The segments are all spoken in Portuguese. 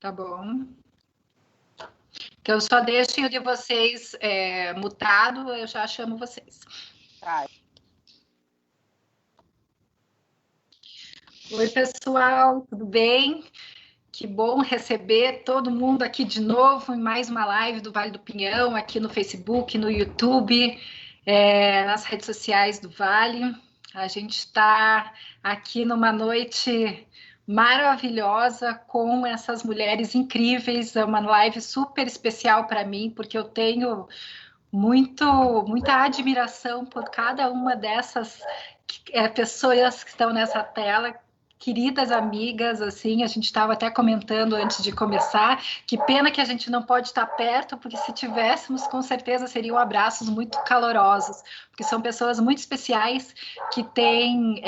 Tá bom. Então, só deixem o de vocês mutado, eu já chamo vocês. Tá. Oi, pessoal, tudo bem? Que bom receber todo mundo aqui de novo em mais uma live do Vale do Pinhão, aqui no Facebook, no YouTube, nas redes sociais do Vale. A gente está aqui numa noite maravilhosa com essas mulheres incríveis. É uma live super especial para mim, porque eu tenho muita admiração por cada uma dessas pessoas que estão nessa tela, queridas amigas, assim, a gente estava até comentando antes de começar, que pena que a gente não pode estar perto, porque se tivéssemos, com certeza seriam abraços muito calorosos, porque são pessoas muito especiais, que têm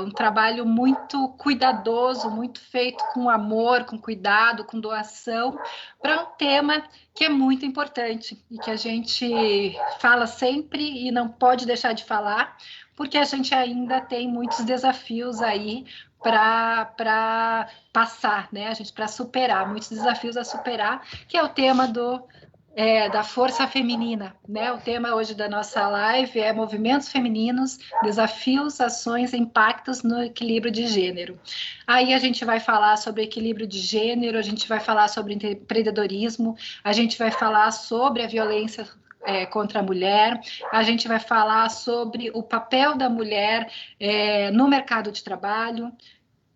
um trabalho muito cuidadoso, muito feito com amor, com cuidado, com doação, para um tema que é muito importante e que a gente fala sempre e não pode deixar de falar, porque a gente ainda tem muitos desafios aí para passar, né? A gente para superar, muitos desafios a superar, que é o tema da força feminina, né? O tema hoje da nossa live é movimentos femininos, desafios, ações e impactos no equilíbrio de gênero. Aí a gente vai falar sobre equilíbrio de gênero, a gente vai falar sobre empreendedorismo, a gente vai falar sobre a violência contra a mulher, a gente vai falar sobre o papel da mulher no mercado de trabalho,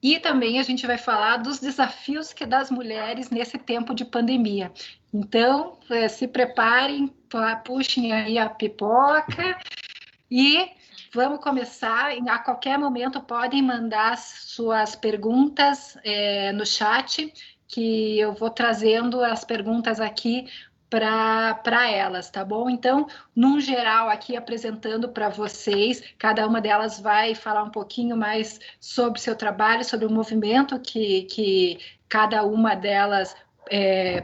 e também a gente vai falar dos desafios das mulheres nesse tempo de pandemia. Então, se preparem, puxem aí a pipoca e vamos começar. A qualquer momento podem mandar suas perguntas no chat, que eu vou trazendo as perguntas aqui para elas, tá bom? Então, num geral, aqui apresentando para vocês, cada uma delas vai falar um pouquinho mais sobre o seu trabalho, sobre o movimento que cada uma delas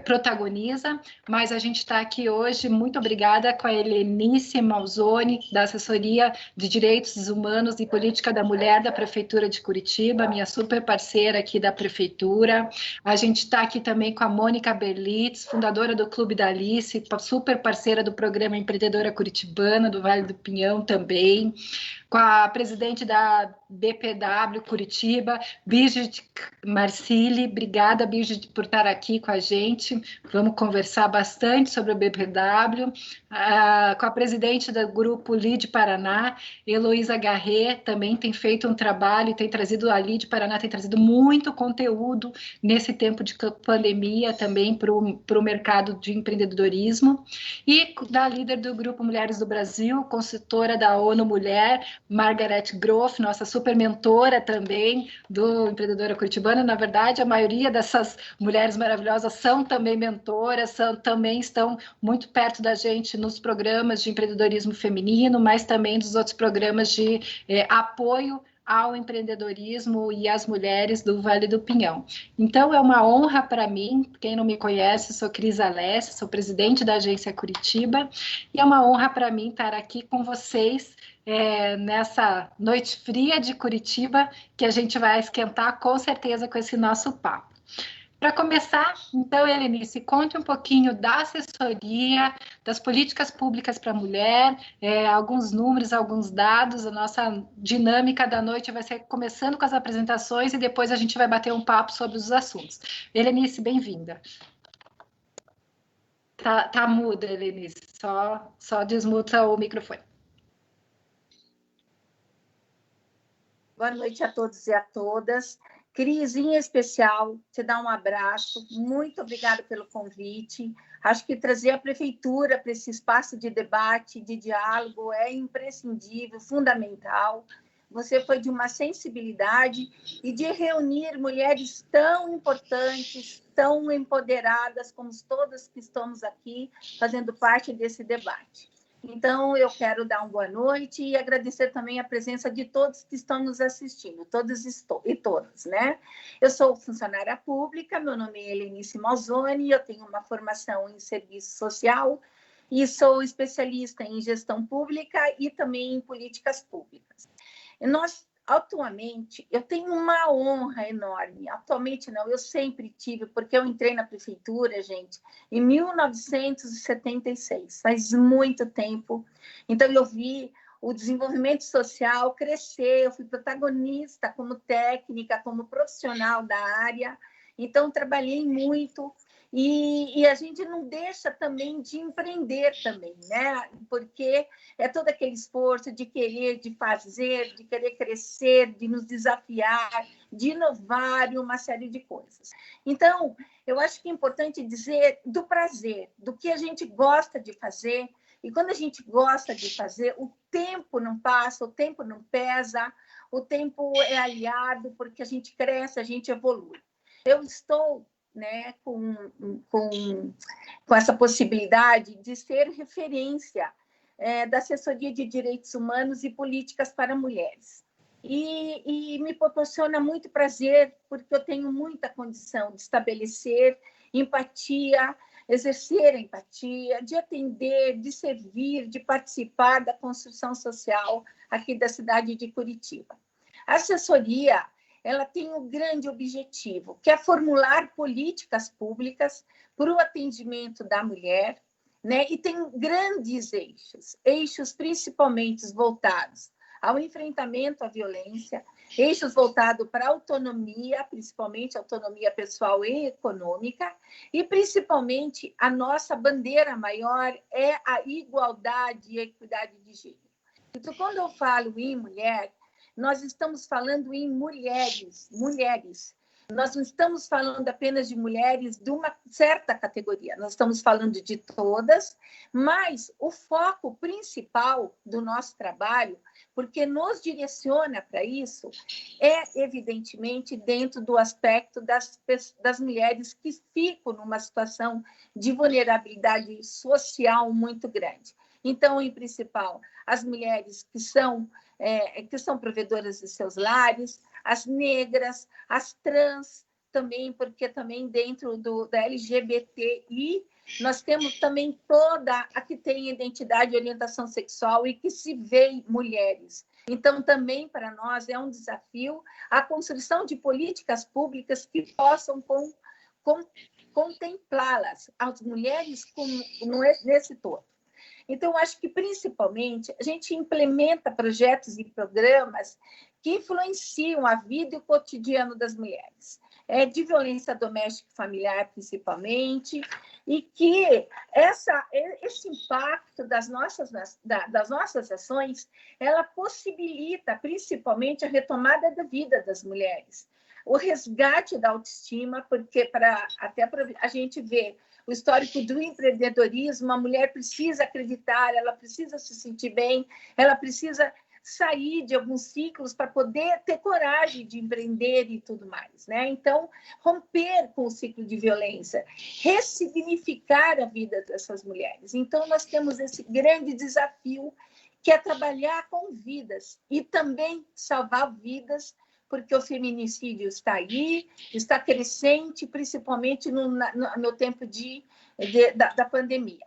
protagoniza, mas a gente está aqui hoje, muito obrigada, com a Helenice Malzone, da Assessoria de Direitos Humanos e Política da Mulher da Prefeitura de Curitiba, minha super parceira aqui da Prefeitura. A gente está aqui também com a Mônica Berlitz, fundadora do Clube da Alice, super parceira do programa Empreendedora Curitibana, do Vale do Pinhão também, com a presidente da BPW Curitiba, Birgit Marcilli. Obrigada, Birgit, por estar aqui com a gente. Vamos conversar bastante sobre o BPW. Com a presidente do grupo LID Paraná, Heloísa Garret, também tem feito um trabalho, tem trazido, a LID Paraná tem trazido muito conteúdo nesse tempo de pandemia também para o mercado de empreendedorismo. E da líder do Grupo Mulheres do Brasil, consultora da ONU Mulher, Margaret Groff, nossa super mentora também do Empreendedora Curitibana. Na verdade, a maioria dessas mulheres maravilhosas são também mentoras, também estão muito perto da gente nos programas de empreendedorismo feminino, mas também dos outros programas de apoio ao empreendedorismo e às mulheres do Vale do Pinhão. Então, é uma honra para mim, quem não me conhece, sou Cris Alessi, sou presidente da Agência Curitiba, e é uma honra para mim estar aqui com vocês nessa noite fria de Curitiba, que a gente vai esquentar com certeza com esse nosso papo. Para começar, então, Helenice, conte um pouquinho da assessoria, das políticas públicas para a mulher, alguns números, alguns dados. A nossa dinâmica da noite vai ser começando com as apresentações e depois a gente vai bater um papo sobre os assuntos. Helenice, bem-vinda. Tá muda, Helenice, só desmuta o microfone. Boa noite a todos e a todas. Cris, em especial, te dar um abraço. Muito obrigada pelo convite. Acho que trazer a prefeitura para esse espaço de debate, de diálogo, é imprescindível, fundamental. Você foi de uma sensibilidade e de reunir mulheres tão importantes, tão empoderadas, como todas que estamos aqui, fazendo parte desse debate. Então, eu quero dar uma boa noite e agradecer também a presença de todos que estão nos assistindo, todos e todas, né? Eu sou funcionária pública, meu nome é Helenice Malzone, eu tenho uma formação em serviço social e sou especialista em gestão pública e também em políticas públicas. Nós Atualmente, eu tenho uma honra enorme. Atualmente, não, eu sempre tive, porque eu entrei na prefeitura, gente, em 1976, faz muito tempo. Então, eu vi o desenvolvimento social crescer, eu fui protagonista como técnica, como profissional da área. Então, trabalhei muito. E a gente não deixa também de empreender também, né? Porque é todo aquele esforço de querer, de fazer, de querer crescer, de nos desafiar, de inovar e uma série de coisas. Então, eu acho que é importante dizer do prazer, do que a gente gosta de fazer, e quando a gente gosta de fazer, o tempo não passa, o tempo não pesa, o tempo é aliado, porque a gente cresce, a gente evolui. Eu estou, né, com essa possibilidade de ser referência da Assessoria de Direitos Humanos e Políticas para Mulheres. E me proporciona muito prazer, porque eu tenho muita condição de estabelecer empatia, exercer a empatia, de atender, de servir, de participar da construção social aqui da cidade de Curitiba. A assessoria, ela tem um grande objetivo, que é formular políticas públicas para o atendimento da mulher, né? E tem grandes eixos principalmente voltados ao enfrentamento à violência, eixos voltados para a autonomia, principalmente autonomia pessoal e econômica, e principalmente a nossa bandeira maior é a igualdade e a equidade de gênero. Então, quando eu falo em mulher, nós estamos falando em mulheres. Nós não estamos falando apenas de mulheres de uma certa categoria, nós estamos falando de todas, mas o foco principal do nosso trabalho, porque nos direciona para isso, é evidentemente dentro do aspecto das mulheres que ficam numa situação de vulnerabilidade social muito grande. Então, em principal, as mulheres que são provedoras de seus lares, as negras, as trans também, porque também dentro da LGBTI nós temos também toda a que tem identidade e orientação sexual e que se vê mulheres. Então, também para nós é um desafio a construção de políticas públicas que possam contemplá-las, as mulheres nesse todo. Então, acho que, principalmente, a gente implementa projetos e programas que influenciam a vida e o cotidiano das mulheres, de violência doméstica e familiar, principalmente, e que esse impacto das nossas ações, ela possibilita, principalmente, a retomada da vida das mulheres, o resgate da autoestima, porque até a gente ver o histórico do empreendedorismo, a mulher precisa acreditar, ela precisa se sentir bem, ela precisa sair de alguns ciclos para poder ter coragem de empreender e tudo mais, né? Então, romper com o ciclo de violência, ressignificar a vida dessas mulheres. Então, nós temos esse grande desafio, que é trabalhar com vidas e também salvar vidas, porque o feminicídio está aí, está crescente, principalmente no tempo da pandemia.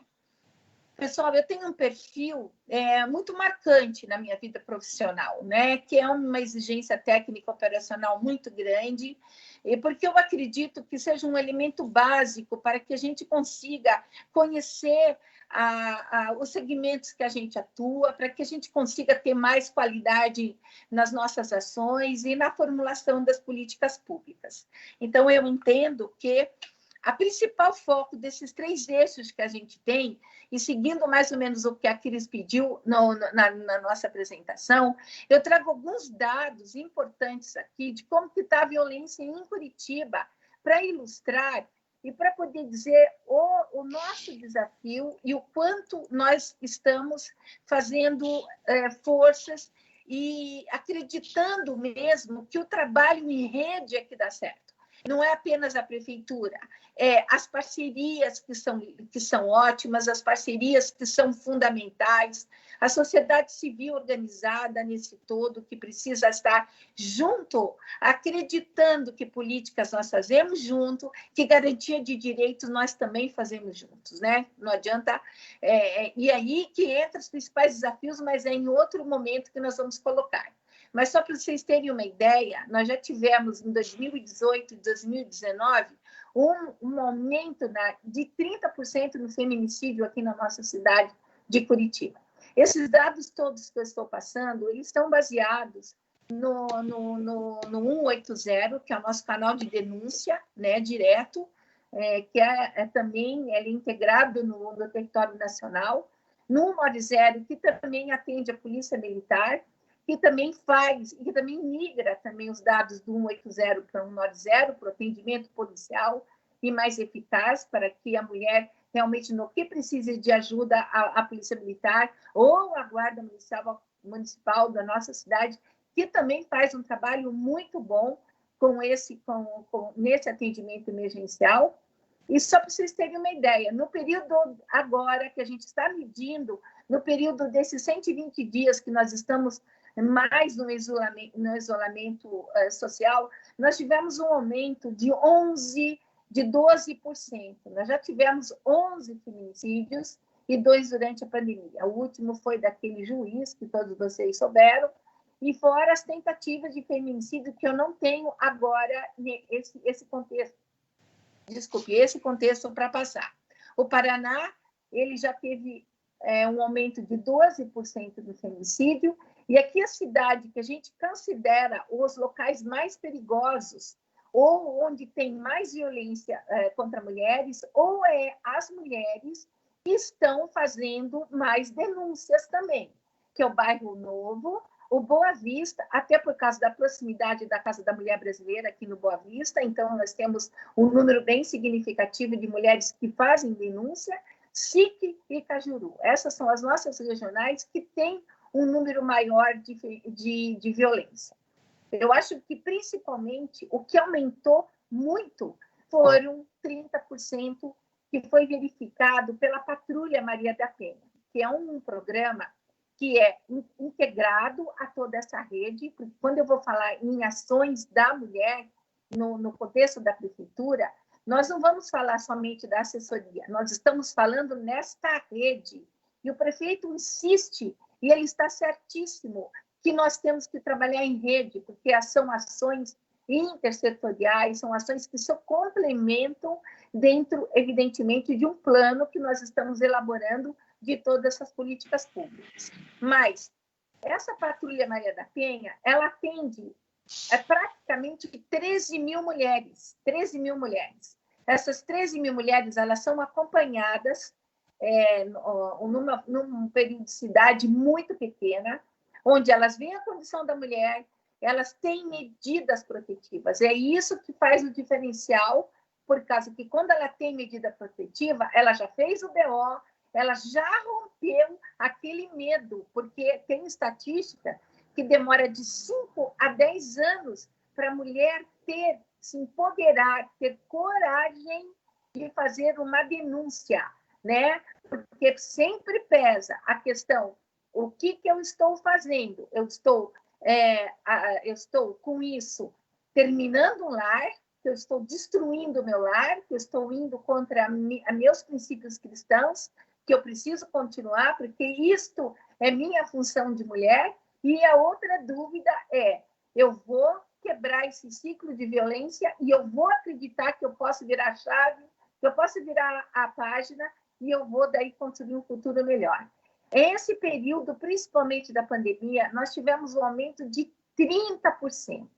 Pessoal, eu tenho um perfil muito marcante na minha vida profissional, né? Que é uma exigência técnica operacional muito grande, porque eu acredito que seja um elemento básico para que a gente consiga conhecer os segmentos que a gente atua, para que a gente consiga ter mais qualidade nas nossas ações e na formulação das políticas públicas. Então, eu entendo que a principal foco desses 3 eixos que a gente tem, e seguindo mais ou menos o que a Cris pediu na nossa apresentação, eu trago alguns dados importantes aqui de como que está a violência em Curitiba, para ilustrar e para poder dizer o nosso desafio e o quanto nós estamos fazendo forças e acreditando mesmo que o trabalho em rede é que dá certo. Não é apenas a prefeitura, as parcerias que são ótimas, as parcerias que são fundamentais, a sociedade civil organizada nesse todo, que precisa estar junto, acreditando que políticas nós fazemos junto, que garantia de direitos nós também fazemos juntos, né? Não adianta... e aí que entra os principais desafios, mas é em outro momento que nós vamos colocar. Mas só para vocês terem uma ideia, nós já tivemos em 2018 e 2019 um aumento de 30% no feminicídio aqui na nossa cidade de Curitiba. Esses dados todos que eu estou passando, eles estão baseados no 180, que é o nosso canal de denúncia, né, direto, que também integrado no território nacional, no 190, que também atende a Polícia Militar, que também que também migra também os dados do 180 para o 190, para o atendimento policial e mais eficaz, para que a mulher realmente, no que precise de ajuda, a Polícia Militar ou a Guarda Municipal da nossa cidade, que também faz um trabalho muito bom nesse atendimento emergencial. E só para vocês terem uma ideia, no período agora que a gente está medindo, no período desses 120 dias que nós estamos mais no isolamento social, nós tivemos um aumento de 12%. Nós já tivemos 11 feminicídios e 2 durante a pandemia. O último foi daquele juiz, que todos vocês souberam, e fora as tentativas de feminicídio, que eu não tenho agora esse contexto. Desculpe, esse contexto para passar. O Paraná, ele já teve um aumento de 12% do feminicídio, e aqui a cidade que a gente considera os locais mais perigosos, ou onde tem mais violência contra mulheres, ou as mulheres que estão fazendo mais denúncias também, que é o Bairro Novo, o Boa Vista, até por causa da proximidade da Casa da Mulher Brasileira aqui no Boa Vista, então nós temos um número bem significativo de mulheres que fazem denúncia, SIC e Cajuru. Essas são as nossas regionais que têm um número maior de violência. Eu acho que, principalmente, o que aumentou muito foram 30% que foi verificado pela Patrulha Maria da Penha, que é um programa que é integrado a toda essa rede, porque quando eu vou falar em ações da mulher, no contexto da prefeitura, nós não vamos falar somente da assessoria, nós estamos falando nesta rede. E o prefeito insiste, e ele está certíssimo, que nós temos que trabalhar em rede, porque são ações intersetoriais, são ações que se complementam dentro, evidentemente, de um plano que nós estamos elaborando de todas essas políticas públicas. Mas essa Patrulha Maria da Penha, ela atende praticamente 13 mil mulheres. Essas 13 mil mulheres, elas são acompanhadas num periodicidade muito pequena, onde elas veem a condição da mulher, elas têm medidas protetivas. É isso que faz o diferencial, por causa que quando ela tem medida protetiva, ela já fez o BO, ela já rompeu aquele medo, porque tem estatística que demora de 5 a 10 anos para a mulher se empoderar, ter coragem de fazer uma denúncia, né? Porque sempre pesa a questão, o que eu estou fazendo? Eu estou com isso terminando um lar, que eu estou destruindo o meu lar, que eu estou indo contra meus princípios cristãos, que eu preciso continuar, porque isto é minha função de mulher. E a outra dúvida é, eu vou quebrar esse ciclo de violência e eu vou acreditar que eu posso virar a chave, que eu posso virar a página e eu vou daí construir um futuro melhor. Esse período, principalmente da pandemia, nós tivemos um aumento de 30%.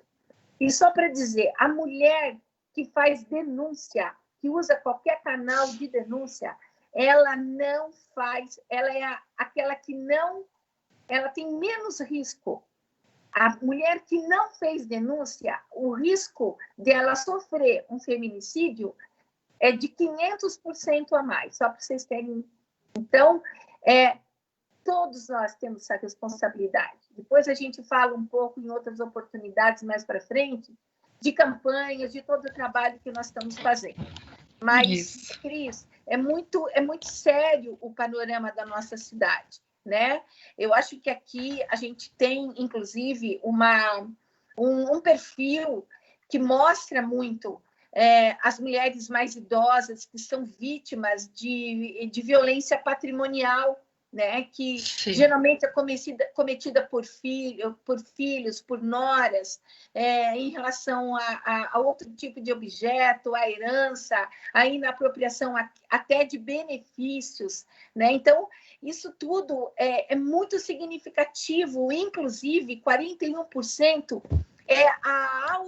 E só para dizer, a mulher que faz denúncia, que usa qualquer canal de denúncia, ela não faz, ela é aquela que não, ela tem menos risco. A mulher que não fez denúncia, o risco dela sofrer um feminicídio é de 500% a mais, só para vocês terem. Então, todos nós temos essa responsabilidade. Depois a gente fala um pouco em outras oportunidades mais para frente, de campanhas, de todo o trabalho que nós estamos fazendo. Mas, Cris, é muito sério o panorama da nossa cidade, né? Eu acho que aqui a gente tem, inclusive, um perfil que mostra muito as mulheres mais idosas que são vítimas de violência patrimonial, né? Que Sim. geralmente é cometida por filhos, por noras, em relação a outro tipo de objeto, a herança, a inapropriação até de benefícios, né? Então, isso tudo é muito significativo, inclusive 41% é a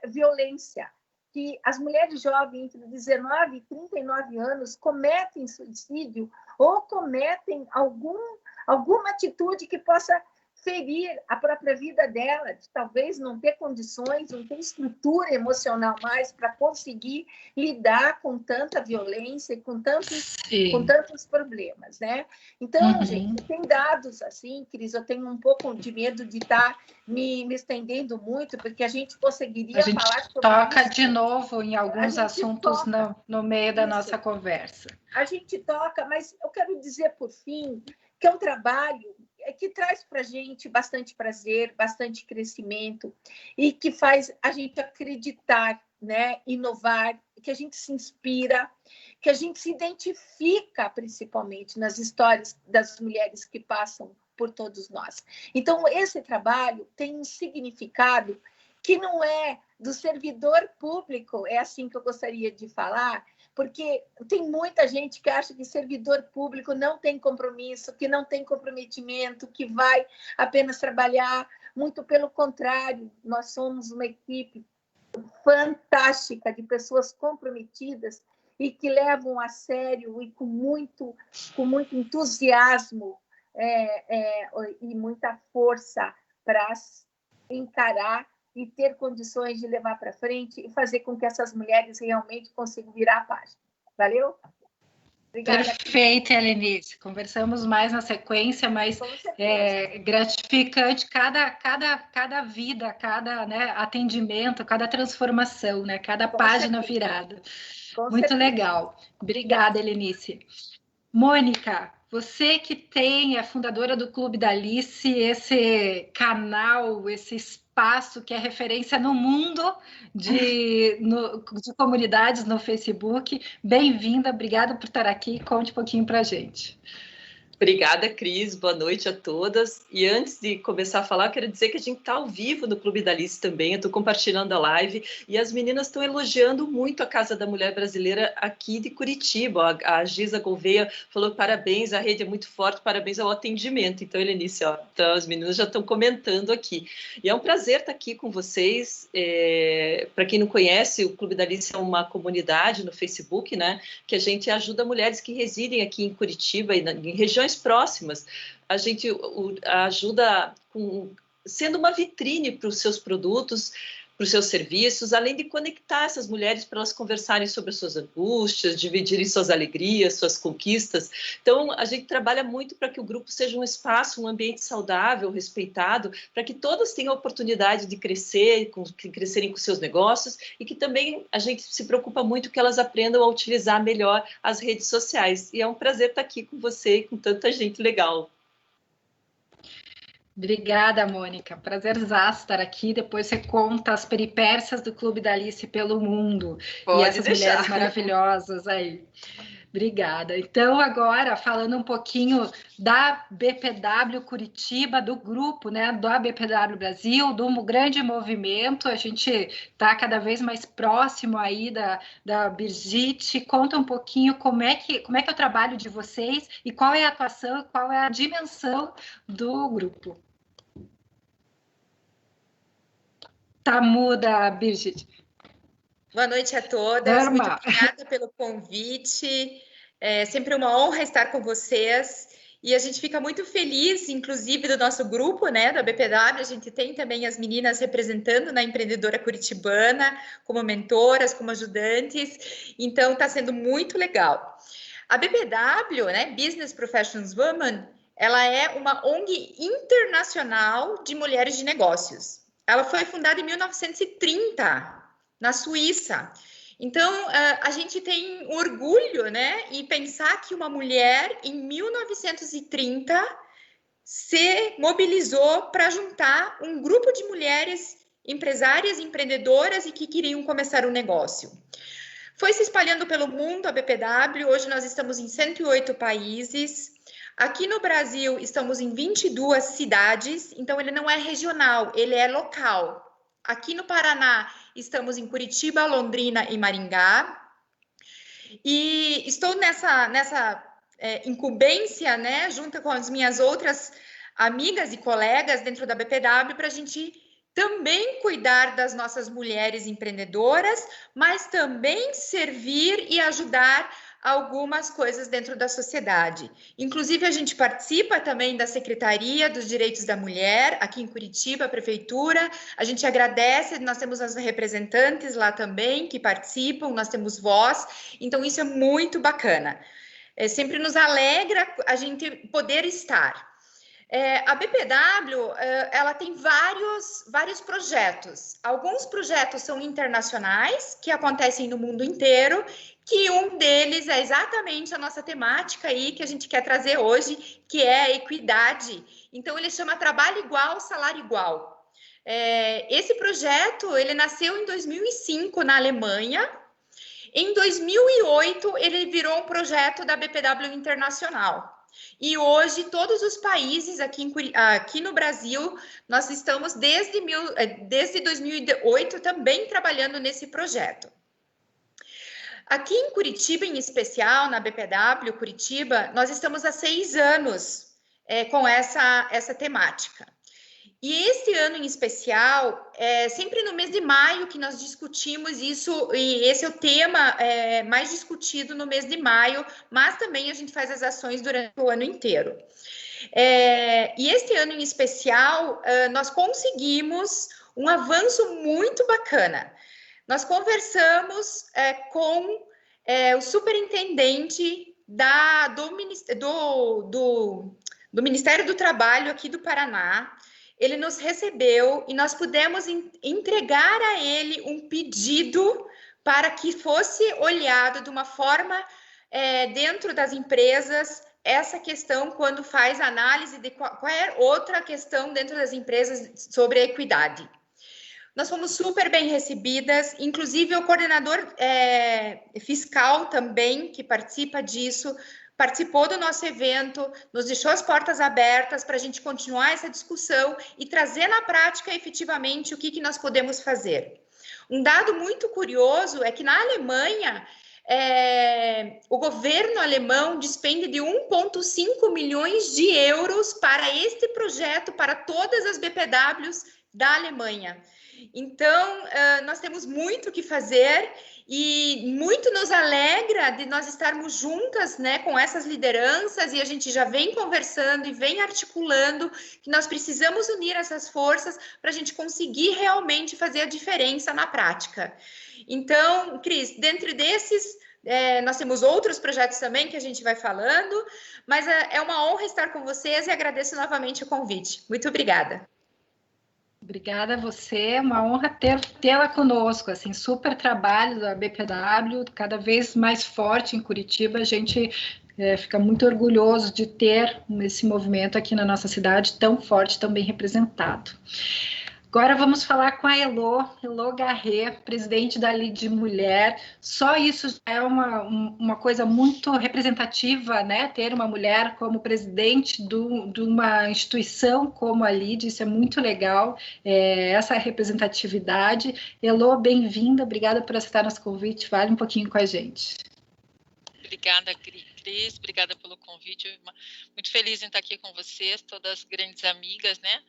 violência, que as mulheres jovens entre 19 e 39 anos cometem suicídio ou cometem alguma atitude que possa ferir a própria vida dela, de talvez não ter condições, não ter estrutura emocional mais para conseguir lidar com tanta violência e com tantos problemas, né? Então, gente, tem dados assim, Cris, eu tenho um pouco de medo de estar me estendendo muito, porque a gente conseguiria falar sobre toca isso. De novo em alguns assuntos no meio da nossa conversa. A gente toca, mas eu quero dizer, por fim, que é um trabalho que traz para a gente bastante prazer, bastante crescimento e que faz a gente acreditar, né, inovar, que a gente se inspira, que a gente se identifica principalmente nas histórias das mulheres que passam por todos nós. Então, esse trabalho tem um significado que não é do servidor público, é assim que eu gostaria de falar, porque tem muita gente que acha que servidor público não tem compromisso, que não tem comprometimento, que vai apenas trabalhar. Muito pelo contrário, nós somos uma equipe fantástica de pessoas comprometidas e que levam a sério e com muito entusiasmo e muita força para encarar e ter condições de levar para frente e fazer com que essas mulheres realmente consigam virar a página. Valeu? Obrigada. Perfeito, Helenice. Conversamos mais na sequência, mas é gratificante cada vida, cada, né, atendimento, cada transformação, né, cada página virada. Muito legal. Obrigada, Helenice. Mônica, você que é fundadora do Clube da Alice, esse canal, esse espaço que é referência no mundo de comunidades no Facebook, bem-vinda, obrigada por estar aqui, conte um pouquinho para a gente. Obrigada, Cris. Boa noite a todas. E antes de começar a falar, eu quero dizer que a gente está ao vivo no Clube da Alice também. Eu estou compartilhando a live e as meninas estão elogiando muito a Casa da Mulher Brasileira aqui de Curitiba. A Giza Gouveia falou parabéns, a rede é muito forte, parabéns ao atendimento. Então, Helenice, então, as meninas já estão comentando aqui. E é um prazer estar aqui com vocês. Para quem não conhece, o Clube da Alice é uma comunidade no Facebook, né, que a gente ajuda mulheres que residem aqui em Curitiba e em regiões próximas. A gente ajuda sendo uma vitrine para os seus produtos, para os seus serviços, além de conectar essas mulheres para elas conversarem sobre as suas angústias, dividirem suas alegrias, suas conquistas. Então, a gente trabalha muito para que o grupo seja um espaço, um ambiente saudável, respeitado, para que todas tenham a oportunidade de crescerem com seus negócios e que também a gente se preocupa muito que elas aprendam a utilizar melhor as redes sociais. E é um prazer estar aqui com você e com tanta gente legal. Obrigada, Mônica. Prazerzaço estar aqui. Depois você conta as peripécias do Clube da Alice pelo mundo. Pode e essas deixar. Mulheres maravilhosas aí. Obrigada. Então, agora, falando um pouquinho da BPW Curitiba, do grupo, né, da BPW Brasil, do grande movimento, a gente está cada vez mais próximo aí da Birgit. Conta um pouquinho como é que é o trabalho de vocês e qual é a atuação, qual é a dimensão do grupo. Tá muda, Birgit. Boa noite a todas. Muito obrigada pelo convite. É sempre uma honra estar com vocês. E a gente fica muito feliz, inclusive, do nosso grupo, né, da BPW. A gente tem também as meninas representando na empreendedora curitibana, como mentoras, como ajudantes. Então, está sendo muito legal. A BPW, né, Business Professions Women, ela é uma ONG internacional de mulheres de negócios. Ela foi fundada em 1930, na Suíça. Então, a gente tem orgulho, né, em pensar que uma mulher, em 1930, se mobilizou para juntar um grupo de mulheres empresárias, empreendedoras e que queriam começar um negócio. Foi se espalhando pelo mundo a BPW, hoje nós estamos em 108 países. Aqui no Brasil estamos em 22 cidades, então ele não é regional, ele é local. Aqui no Paraná estamos em Curitiba, Londrina e Maringá. E estou nessa incumbência, né, junto com as minhas outras amigas e colegas dentro da BPW, para a gente também cuidar das nossas mulheres empreendedoras, mas também servir e ajudar algumas coisas dentro da sociedade. Inclusive, a gente participa também da Secretaria dos Direitos da Mulher, aqui em Curitiba, a Prefeitura. A gente agradece, nós temos as representantes lá também que participam, nós temos voz, então isso é muito bacana. Sempre nos alegra a gente poder estar. A BPW, ela tem vários projetos. Alguns projetos são internacionais, que acontecem no mundo inteiro, que um deles é exatamente a nossa temática aí, que a gente quer trazer hoje, que é a equidade. Então, ele chama Trabalho Igual, Salário Igual. Esse projeto, ele nasceu em 2005, na Alemanha. Em 2008, ele virou um projeto da BPW Internacional. E hoje, todos os países aqui no Brasil, nós estamos desde 2008 também trabalhando nesse projeto. Aqui em Curitiba, em especial, na BPW Curitiba, nós estamos há 6 anos com essa temática. E esse ano em especial, sempre no mês de maio que nós discutimos isso, e esse é o tema mais discutido no mês de maio, mas também a gente faz as ações durante o ano inteiro. E este ano em especial, nós conseguimos um avanço muito bacana. Nós conversamos com o superintendente do Ministério do Trabalho aqui do Paraná. Ele nos recebeu e nós pudemos entregar a ele um pedido para que fosse olhado de uma forma dentro das empresas essa questão quando faz análise de qualquer outra questão dentro das empresas sobre a equidade. Nós fomos super bem recebidas, inclusive o coordenador fiscal também, que participa disso, participou do nosso evento, nos deixou as portas abertas para a gente continuar essa discussão e trazer na prática efetivamente o que nós podemos fazer. Um dado muito curioso é que na Alemanha, o governo alemão despende de 1,5 milhões de euros para este projeto, para todas as BPWs da Alemanha. Então, nós temos muito o que fazer e muito nos alegra de nós estarmos juntas, né, com essas lideranças, e a gente já vem conversando e vem articulando que nós precisamos unir essas forças para a gente conseguir realmente fazer a diferença na prática. Então, Cris, dentro desses, nós temos outros projetos também que a gente vai falando, mas é uma honra estar com vocês e agradeço novamente o convite. Muito obrigada. Obrigada a você, é uma honra tê-la conosco, assim, super trabalho da BPW, cada vez mais forte em Curitiba, a gente fica muito orgulhoso de ter esse movimento aqui na nossa cidade tão forte, tão bem representado. Agora vamos falar com a Elo Garré, presidente da Ligue Mulher. Só isso é uma coisa muito representativa, né? Ter uma mulher como presidente de uma instituição como a Ligue, isso é muito legal, essa representatividade. Elo, bem-vinda, obrigada por aceitar nosso convite, fale um pouquinho com a gente. Obrigada, Cris, obrigada pelo convite, muito feliz em estar aqui com vocês, todas grandes amigas, né,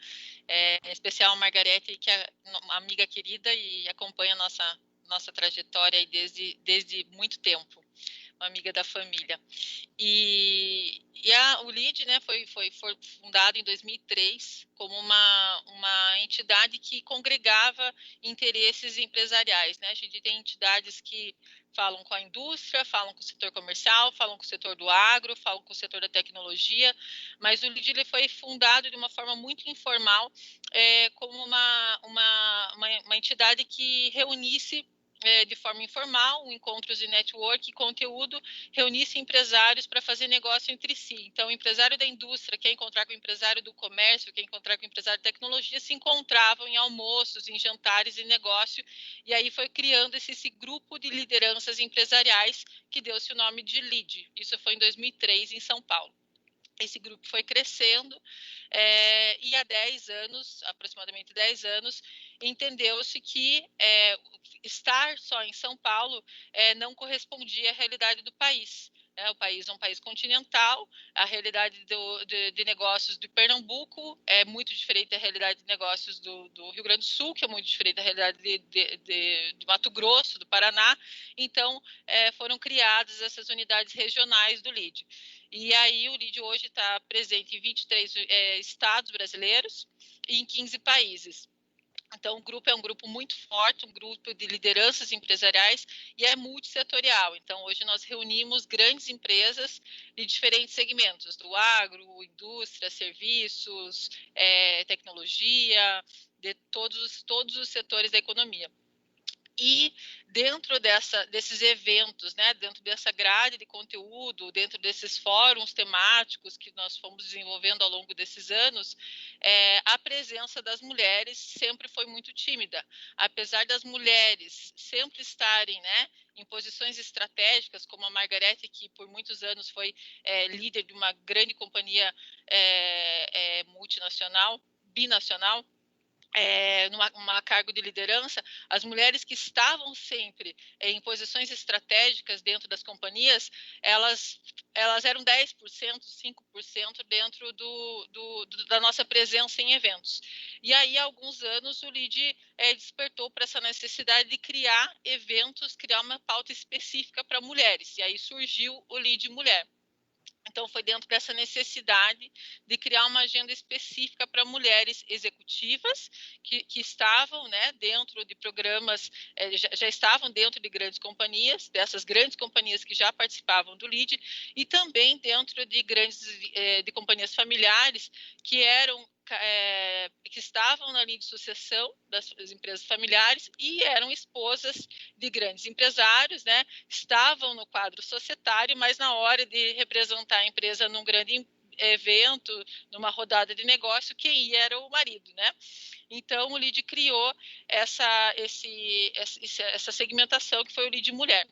em especial a Margarete, que é uma amiga querida e acompanha a nossa trajetória aí desde muito tempo, uma amiga da família. O LIDE, né, foi fundado em 2003 como uma entidade que congregava interesses empresariais, né? A gente tem entidades que falam com a indústria, falam com o setor comercial, falam com o setor do agro, falam com o setor da tecnologia, mas o LIDE ele foi fundado de uma forma muito informal, como uma entidade que reunisse de forma informal, encontros de network, conteúdo, reunisse empresários para fazer negócio entre si. Então, o empresário da indústria quer encontrar com o empresário do comércio, quer encontrar com o empresário de tecnologia, se encontravam em almoços, em jantares de negócio, e aí foi criando esse grupo de lideranças empresariais que deu-se o nome de LEAD. Isso foi em 2003, em São Paulo. Esse grupo foi crescendo e há 10 anos, aproximadamente 10 anos, entendeu-se que estar só em São Paulo não correspondia à realidade do país. O país é um país continental, a realidade de negócios de Pernambuco é muito diferente da realidade de negócios do Rio Grande do Sul, que é muito diferente da realidade de Mato Grosso, do Paraná. Então, foram criadas essas unidades regionais do LEAD. E aí o LEAD hoje está presente em 23 estados brasileiros e em 15 países. Então, o grupo é um grupo muito forte, um grupo de lideranças empresariais e é multissetorial. Então, hoje nós reunimos grandes empresas de diferentes segmentos, do agro, indústria, serviços, tecnologia, de todos os setores da economia. E dentro desses eventos, né, dentro dessa grade de conteúdo, dentro desses fóruns temáticos que nós fomos desenvolvendo ao longo desses anos, a presença das mulheres sempre foi muito tímida. Apesar das mulheres sempre estarem, né, em posições estratégicas, como a Margarete, que por muitos anos foi líder de uma grande companhia multinacional, binacional, numa cargo de liderança, as mulheres que estavam sempre em posições estratégicas dentro das companhias, elas eram 10%, 5% dentro da nossa presença em eventos. E aí, há alguns anos, o LEAD despertou para essa necessidade de criar eventos, criar uma pauta específica para mulheres. E aí surgiu o LEAD Mulher. Então, foi dentro dessa necessidade de criar uma agenda específica para mulheres executivas que estavam, né, dentro de programas, já estavam dentro de grandes companhias, dessas grandes companhias que já participavam do LEAD, e também dentro de de companhias familiares que estavam na linha de sucessão das empresas familiares e eram esposas de grandes empresários, né? Estavam no quadro societário, mas na hora de representar a empresa num grande evento, numa rodada de negócio, quem ia era o marido, né? Então, o LEAD criou essa segmentação que foi o LEAD Mulher.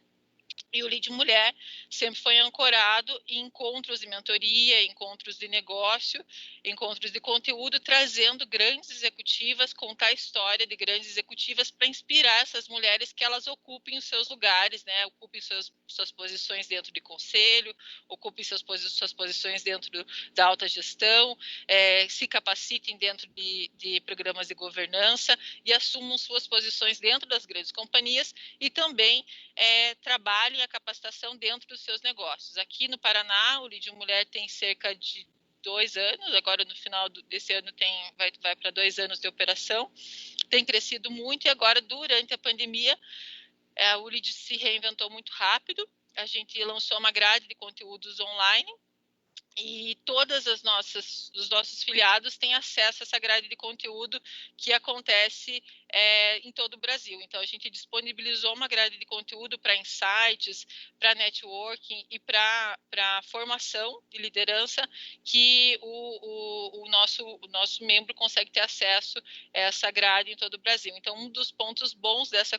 E o LEAD Mulher sempre foi ancorado em encontros de mentoria, encontros de negócio, encontros de conteúdo, trazendo grandes executivas, contar a história de grandes executivas para inspirar essas mulheres que elas ocupem os seus lugares, né? Ocupem suas posições dentro de conselho, ocupem suas posições dentro da alta gestão, se capacitem dentro de programas de governança e assumam suas posições dentro das grandes companhias e também trabalhem a capacitação dentro dos seus negócios. Aqui no Paraná, o LEAD Mulher tem cerca de 2 anos, agora no final desse ano vai para 2 anos de operação, tem crescido muito e agora, durante a pandemia, o LEAD se reinventou muito rápido, a gente lançou uma grade de conteúdos online, e todas os nossos filiados têm acesso a essa grade de conteúdo que acontece em todo o Brasil. Então, a gente disponibilizou uma grade de conteúdo para insights, para networking e para formação de liderança que o nosso membro consegue ter acesso a essa grade em todo o Brasil. Então, um dos pontos bons desse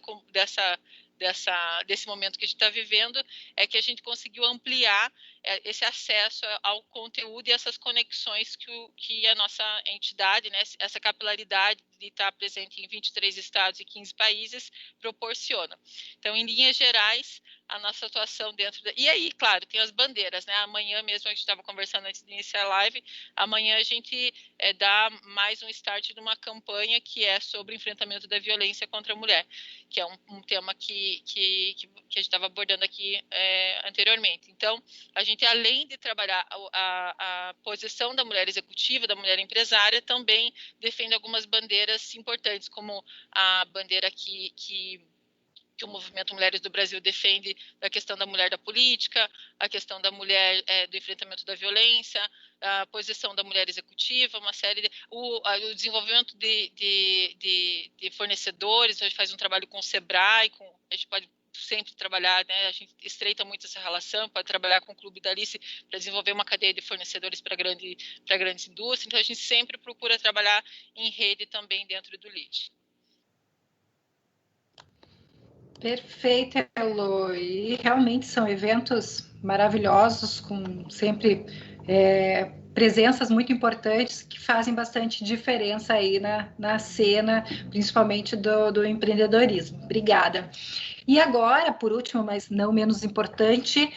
momento que a gente está vivendo é que a gente conseguiu ampliar esse acesso ao conteúdo e essas conexões que a nossa entidade, né, essa capilaridade de estar presente em 23 estados e 15 países proporciona. Então, em linhas gerais, a nossa atuação dentro E aí, claro, tem as bandeiras, né? Amanhã mesmo, a gente estava conversando antes de iniciar a live, amanhã a gente dá mais um start de uma campanha que é sobre o enfrentamento da violência contra a mulher, que é um tema que a gente estava abordando aqui anteriormente. Então, a gente, além de trabalhar a posição da mulher executiva, da mulher empresária, também defende algumas bandeiras importantes, como a bandeira que que o Movimento Mulheres do Brasil defende, da questão da mulher da política, a questão da mulher do enfrentamento da violência, a posição da mulher executiva, uma série de... O desenvolvimento de fornecedores, a gente faz um trabalho com o Sebrae, a gente pode sempre trabalhar, né? A gente estreita muito essa relação, pode trabalhar com o Clube da Alice para desenvolver uma cadeia de fornecedores para grandes indústrias, então a gente sempre procura trabalhar em rede também dentro do LEAD. Perfeito, Elo. E realmente são eventos maravilhosos, com sempre presenças muito importantes que fazem bastante diferença aí na cena, principalmente do empreendedorismo. Obrigada. E agora, por último, mas não menos importante,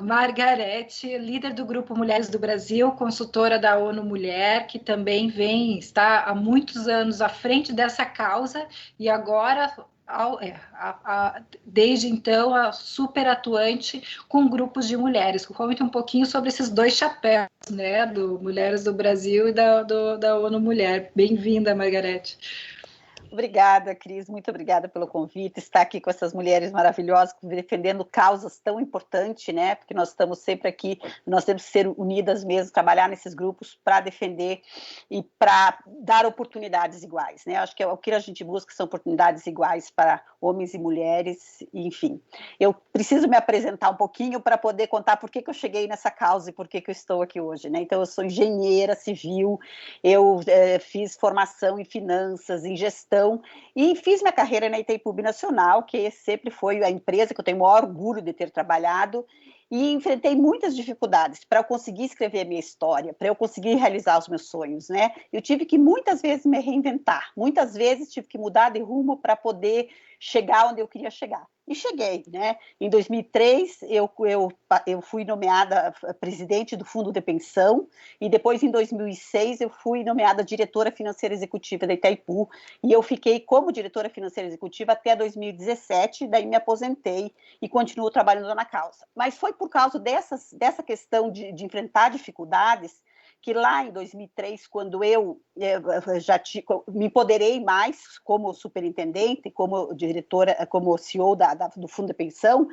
Margarete, líder do Grupo Mulheres do Brasil, consultora da ONU Mulher, que também está há muitos anos à frente dessa causa e agora... desde então, a super atuante com grupos de mulheres. Comente um pouquinho sobre esses dois chapéus, né, do Mulheres do Brasil e da ONU Mulher. Bem-vinda, Margarete. Obrigada, Cris, muito obrigada pelo convite, estar aqui com essas mulheres maravilhosas, defendendo causas tão importantes, né, porque nós estamos sempre aqui, nós temos que ser unidas mesmo, trabalhar nesses grupos para defender e para dar oportunidades iguais, né, acho que o que a gente busca são oportunidades iguais para homens e mulheres, enfim. Eu preciso me apresentar um pouquinho para poder contar por que eu cheguei nessa causa e por que eu estou aqui hoje, né, então eu sou engenheira civil, eu fiz formação em finanças, em gestão, e fiz minha carreira na Itaipu Binacional, que sempre foi a empresa que eu tenho o maior orgulho de ter trabalhado, e enfrentei muitas dificuldades para eu conseguir escrever a minha história, para eu conseguir realizar os meus sonhos, né? Eu tive que muitas vezes me reinventar, muitas vezes tive que mudar de rumo para poder chegar onde eu queria chegar. E cheguei, né? Em 2003, eu fui nomeada presidente do Fundo de Pensão, e depois, em 2006, eu fui nomeada diretora financeira executiva da Itaipu, e eu fiquei como diretora financeira executiva até 2017, daí me aposentei e continuo trabalhando na causa. Mas foi por causa dessa questão de enfrentar dificuldades que lá em 2003, quando eu já me empoderei mais como superintendente, como diretora, como CEO do Fundo de Pensão,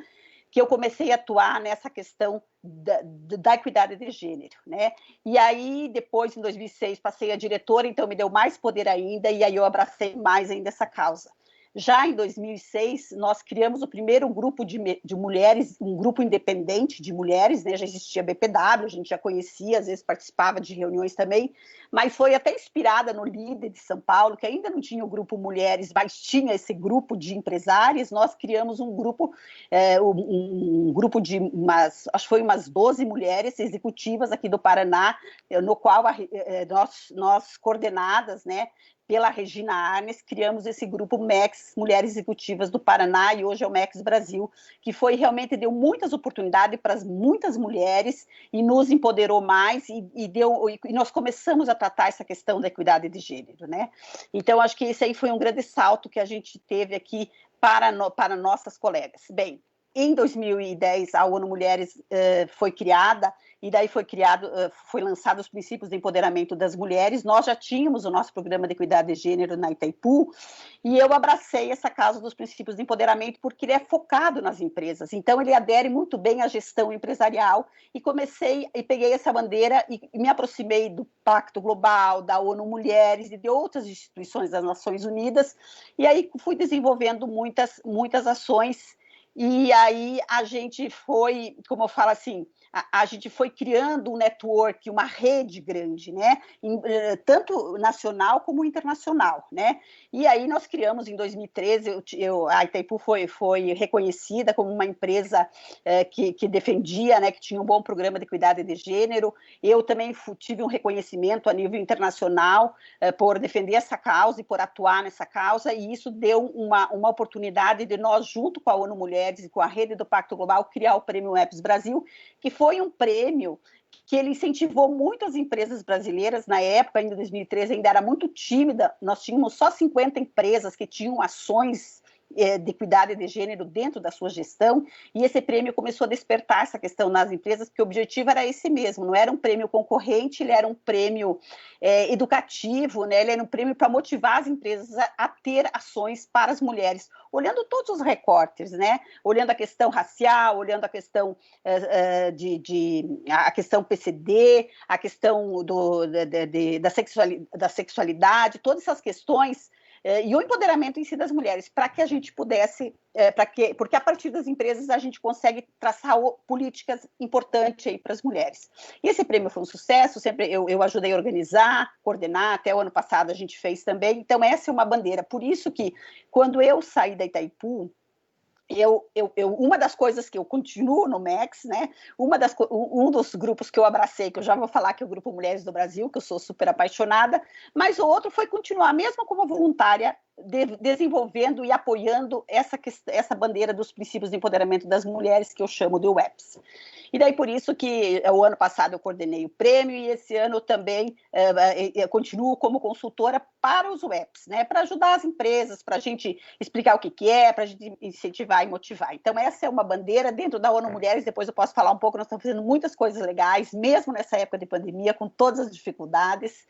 que eu comecei a atuar nessa questão da equidade de gênero, né? E aí, depois, em 2006, passei a diretora, então me deu mais poder ainda, e aí eu abracei mais ainda essa causa. Já em 2006, nós criamos o primeiro grupo de mulheres, um grupo independente de mulheres, né? Já existia a BPW, a gente já conhecia, às vezes participava de reuniões também, mas foi até inspirada no Líder de São Paulo, que ainda não tinha o grupo Mulheres, mas tinha esse grupo de empresárias. Nós criamos um grupo de acho que foi umas 12 mulheres executivas aqui do Paraná, no qual nós coordenadas, né, pela Regina Arnes, criamos esse grupo MEX, Mulheres Executivas do Paraná, e hoje é o MEX Brasil, que realmente deu muitas oportunidades para muitas mulheres e nos empoderou mais, e nós começamos a tratar essa questão da equidade de gênero, né? Então, acho que esse aí foi um grande salto que a gente teve aqui para nossas colegas. Bem, em 2010, a ONU Mulheres foi criada, e daí foi lançado os princípios de empoderamento das mulheres. Nós já tínhamos o nosso programa de equidade de gênero na Itaipu, e eu abracei essa causa dos princípios de empoderamento porque ele é focado nas empresas, então ele adere muito bem à gestão empresarial, e peguei essa bandeira e me aproximei do Pacto Global, da ONU Mulheres e de outras instituições das Nações Unidas, e aí fui desenvolvendo muitas ações. E aí a gente foi, como eu falo assim, a gente foi criando um network, uma rede grande, né? Tanto nacional como internacional, né? E aí nós criamos em 2013, a Itaipu foi reconhecida como uma empresa que defendia, né, que tinha um bom programa de equidade de gênero. Eu também tive um reconhecimento a nível internacional por defender essa causa e por atuar nessa causa, e isso deu uma oportunidade de nós, junto com a ONU Mulheres e com a rede do Pacto Global, criar o Prêmio EPS Brasil, que foi um prêmio que ele incentivou muito as empresas brasileiras. Na época, ainda em 2013, ainda era muito tímida, nós tínhamos só 50 empresas que tinham ações de equidade de gênero dentro da sua gestão, e esse prêmio começou a despertar essa questão nas empresas, porque o objetivo era esse mesmo, não era um prêmio concorrente, ele era um prêmio educativo, né? Ele era um prêmio para motivar as empresas a ter ações para as mulheres, olhando todos os recortes, né? Olhando a questão racial, olhando a questão a questão PCD, a questão da sexualidade, todas essas questões, e o empoderamento em si das mulheres, para que a gente pudesse, porque a partir das empresas a gente consegue traçar políticas importantes aí para as mulheres. E esse prêmio foi um sucesso, sempre eu ajudei a organizar, coordenar, até o ano passado a gente fez também, então essa é uma bandeira. Por isso que, quando eu saí da Itaipu, uma das coisas que eu continuo no MEX, né? Um dos grupos que eu abracei, que eu já vou falar, que é o Grupo Mulheres do Brasil, que eu sou super apaixonada, mas o outro foi continuar, mesmo como voluntária, desenvolvendo e apoiando essa bandeira dos princípios de empoderamento das mulheres, que eu chamo de UEPS. E daí, por isso que o ano passado eu coordenei o prêmio, e esse ano também eu continuo como consultora para os UEPS, né, para ajudar as empresas, para a gente explicar o que é, para a gente incentivar e motivar. Então, essa é uma bandeira dentro da ONU Mulheres. Depois eu posso falar um pouco, nós estamos fazendo muitas coisas legais, mesmo nessa época de pandemia, com todas as dificuldades.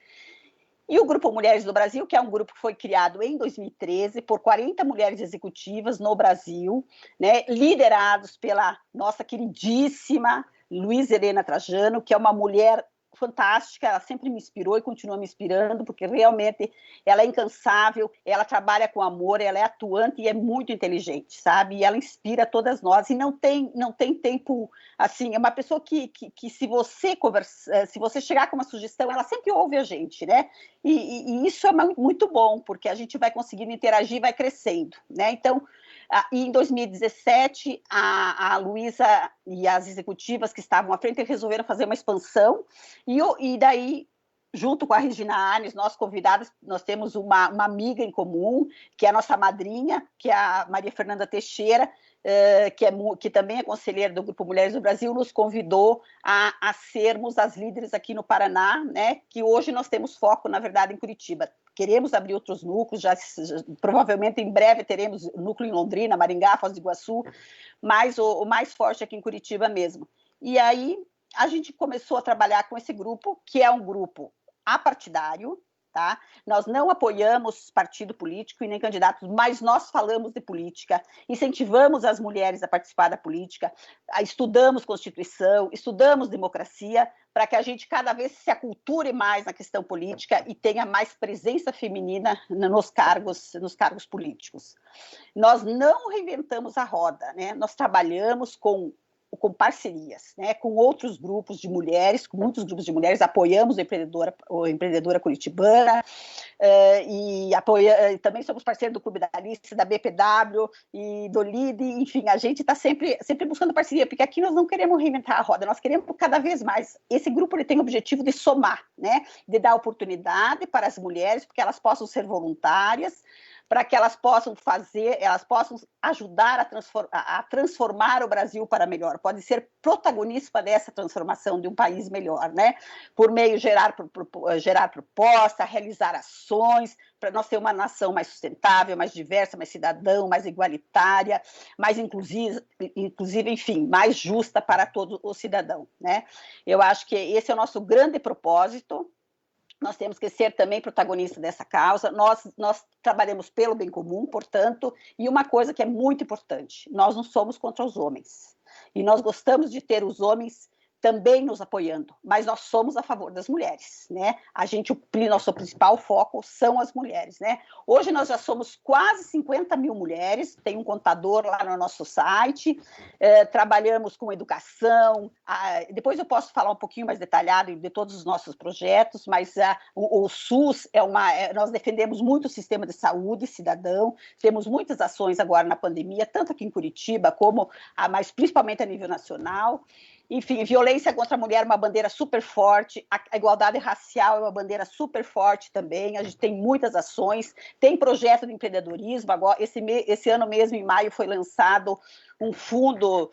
E o Grupo Mulheres do Brasil, que é um grupo que foi criado em 2013 por 40 mulheres executivas no Brasil, né, liderados pela nossa queridíssima Luísa Helena Trajano, que é uma mulher fantástica, ela sempre me inspirou e continua me inspirando, porque realmente ela é incansável, ela trabalha com amor, ela é atuante e é muito inteligente, sabe? E ela inspira todas nós, e não tem tempo, assim, é uma pessoa que se você chegar com uma sugestão, ela sempre ouve a gente, né? E isso é muito bom, porque a gente vai conseguindo interagir e vai crescendo, né? Então, e em 2017, a Luísa e as executivas que estavam à frente resolveram fazer uma expansão, e daí, junto com a Regina Arnes, nós convidadas, nós temos uma amiga em comum, que é a nossa madrinha, que é a Maria Fernanda Teixeira, que também é conselheira do Grupo Mulheres do Brasil, nos convidou a sermos as líderes aqui no Paraná, né, que hoje nós temos foco, na verdade, em Curitiba. Queremos abrir outros núcleos, provavelmente em breve teremos núcleo em Londrina, Maringá, Foz do Iguaçu, mas o mais forte aqui em Curitiba mesmo. E aí a gente começou a trabalhar com esse grupo, que é um grupo apartidário, tá? Nós não apoiamos partido político e nem candidatos, mas nós falamos de política, incentivamos as mulheres a participar da política, estudamos Constituição, estudamos democracia, para que a gente cada vez se aculture mais na questão política e tenha mais presença feminina nos cargos políticos. Nós não reinventamos a roda, né? Nós trabalhamos com parcerias, né, com outros grupos de mulheres, com muitos grupos de mulheres, apoiamos o Empreendedora Curitibana, e também somos parceiros do Clube da Lista, da BPW e do LIDE, enfim, a gente está sempre buscando parceria, porque aqui nós não queremos reinventar a roda, nós queremos cada vez mais. Esse grupo ele tem o objetivo de somar, né, de dar oportunidade para as mulheres, porque elas possam ser voluntárias, para que elas possam ajudar a transformar o Brasil para melhor, pode ser protagonista dessa transformação de um país melhor, né? Por meio de gerar proposta, realizar ações, para nós ter uma nação mais sustentável, mais diversa, mais cidadã, mais igualitária, mais inclusive, enfim, mais justa para todo o cidadão, né? Eu acho que esse é o nosso grande propósito. Nós temos que ser também protagonistas dessa causa, nós trabalhamos pelo bem comum, portanto, e uma coisa que é muito importante, nós não somos contra os homens, e nós gostamos de ter os homens também nos apoiando, mas nós somos a favor das mulheres, né? Nosso principal foco são as mulheres, né? Hoje nós já somos quase 50 mil mulheres, tem um contador lá no nosso site, trabalhamos com educação, depois eu posso falar um pouquinho mais detalhado de todos os nossos projetos, mas o SUS nós defendemos muito o sistema de saúde cidadão, temos muitas ações agora na pandemia, tanto aqui em Curitiba, mas principalmente a nível nacional. Enfim, violência contra a mulher é uma bandeira super forte, a igualdade racial é uma bandeira super forte também, a gente tem muitas ações, tem projeto de empreendedorismo, agora, esse ano mesmo, em maio, foi lançado um fundo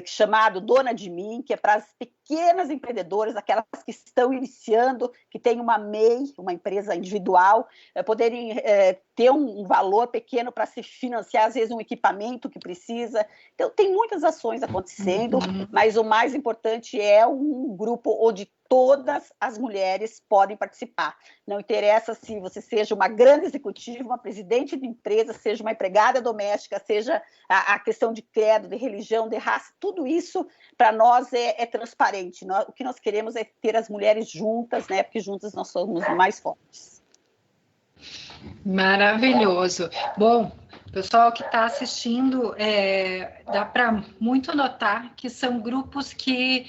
chamado Dona de Mim, que é para as pequenas empreendedoras, aquelas que estão iniciando, que têm uma MEI, uma empresa individual, poderem ter um valor pequeno para se financiar, às vezes, um equipamento que precisa. Então, tem muitas ações acontecendo, mas o mais importante é um grupo onde todas as mulheres podem participar. Não interessa se você seja uma grande executiva, uma presidente de empresa, seja uma empregada doméstica, seja a questão de credo, de religião, de raça, tudo isso, para nós, é transparente. O que nós queremos é ter as mulheres juntas, né? Porque juntas nós somos mais fortes. Maravilhoso. Bom, pessoal que está assistindo, dá para muito notar que são grupos que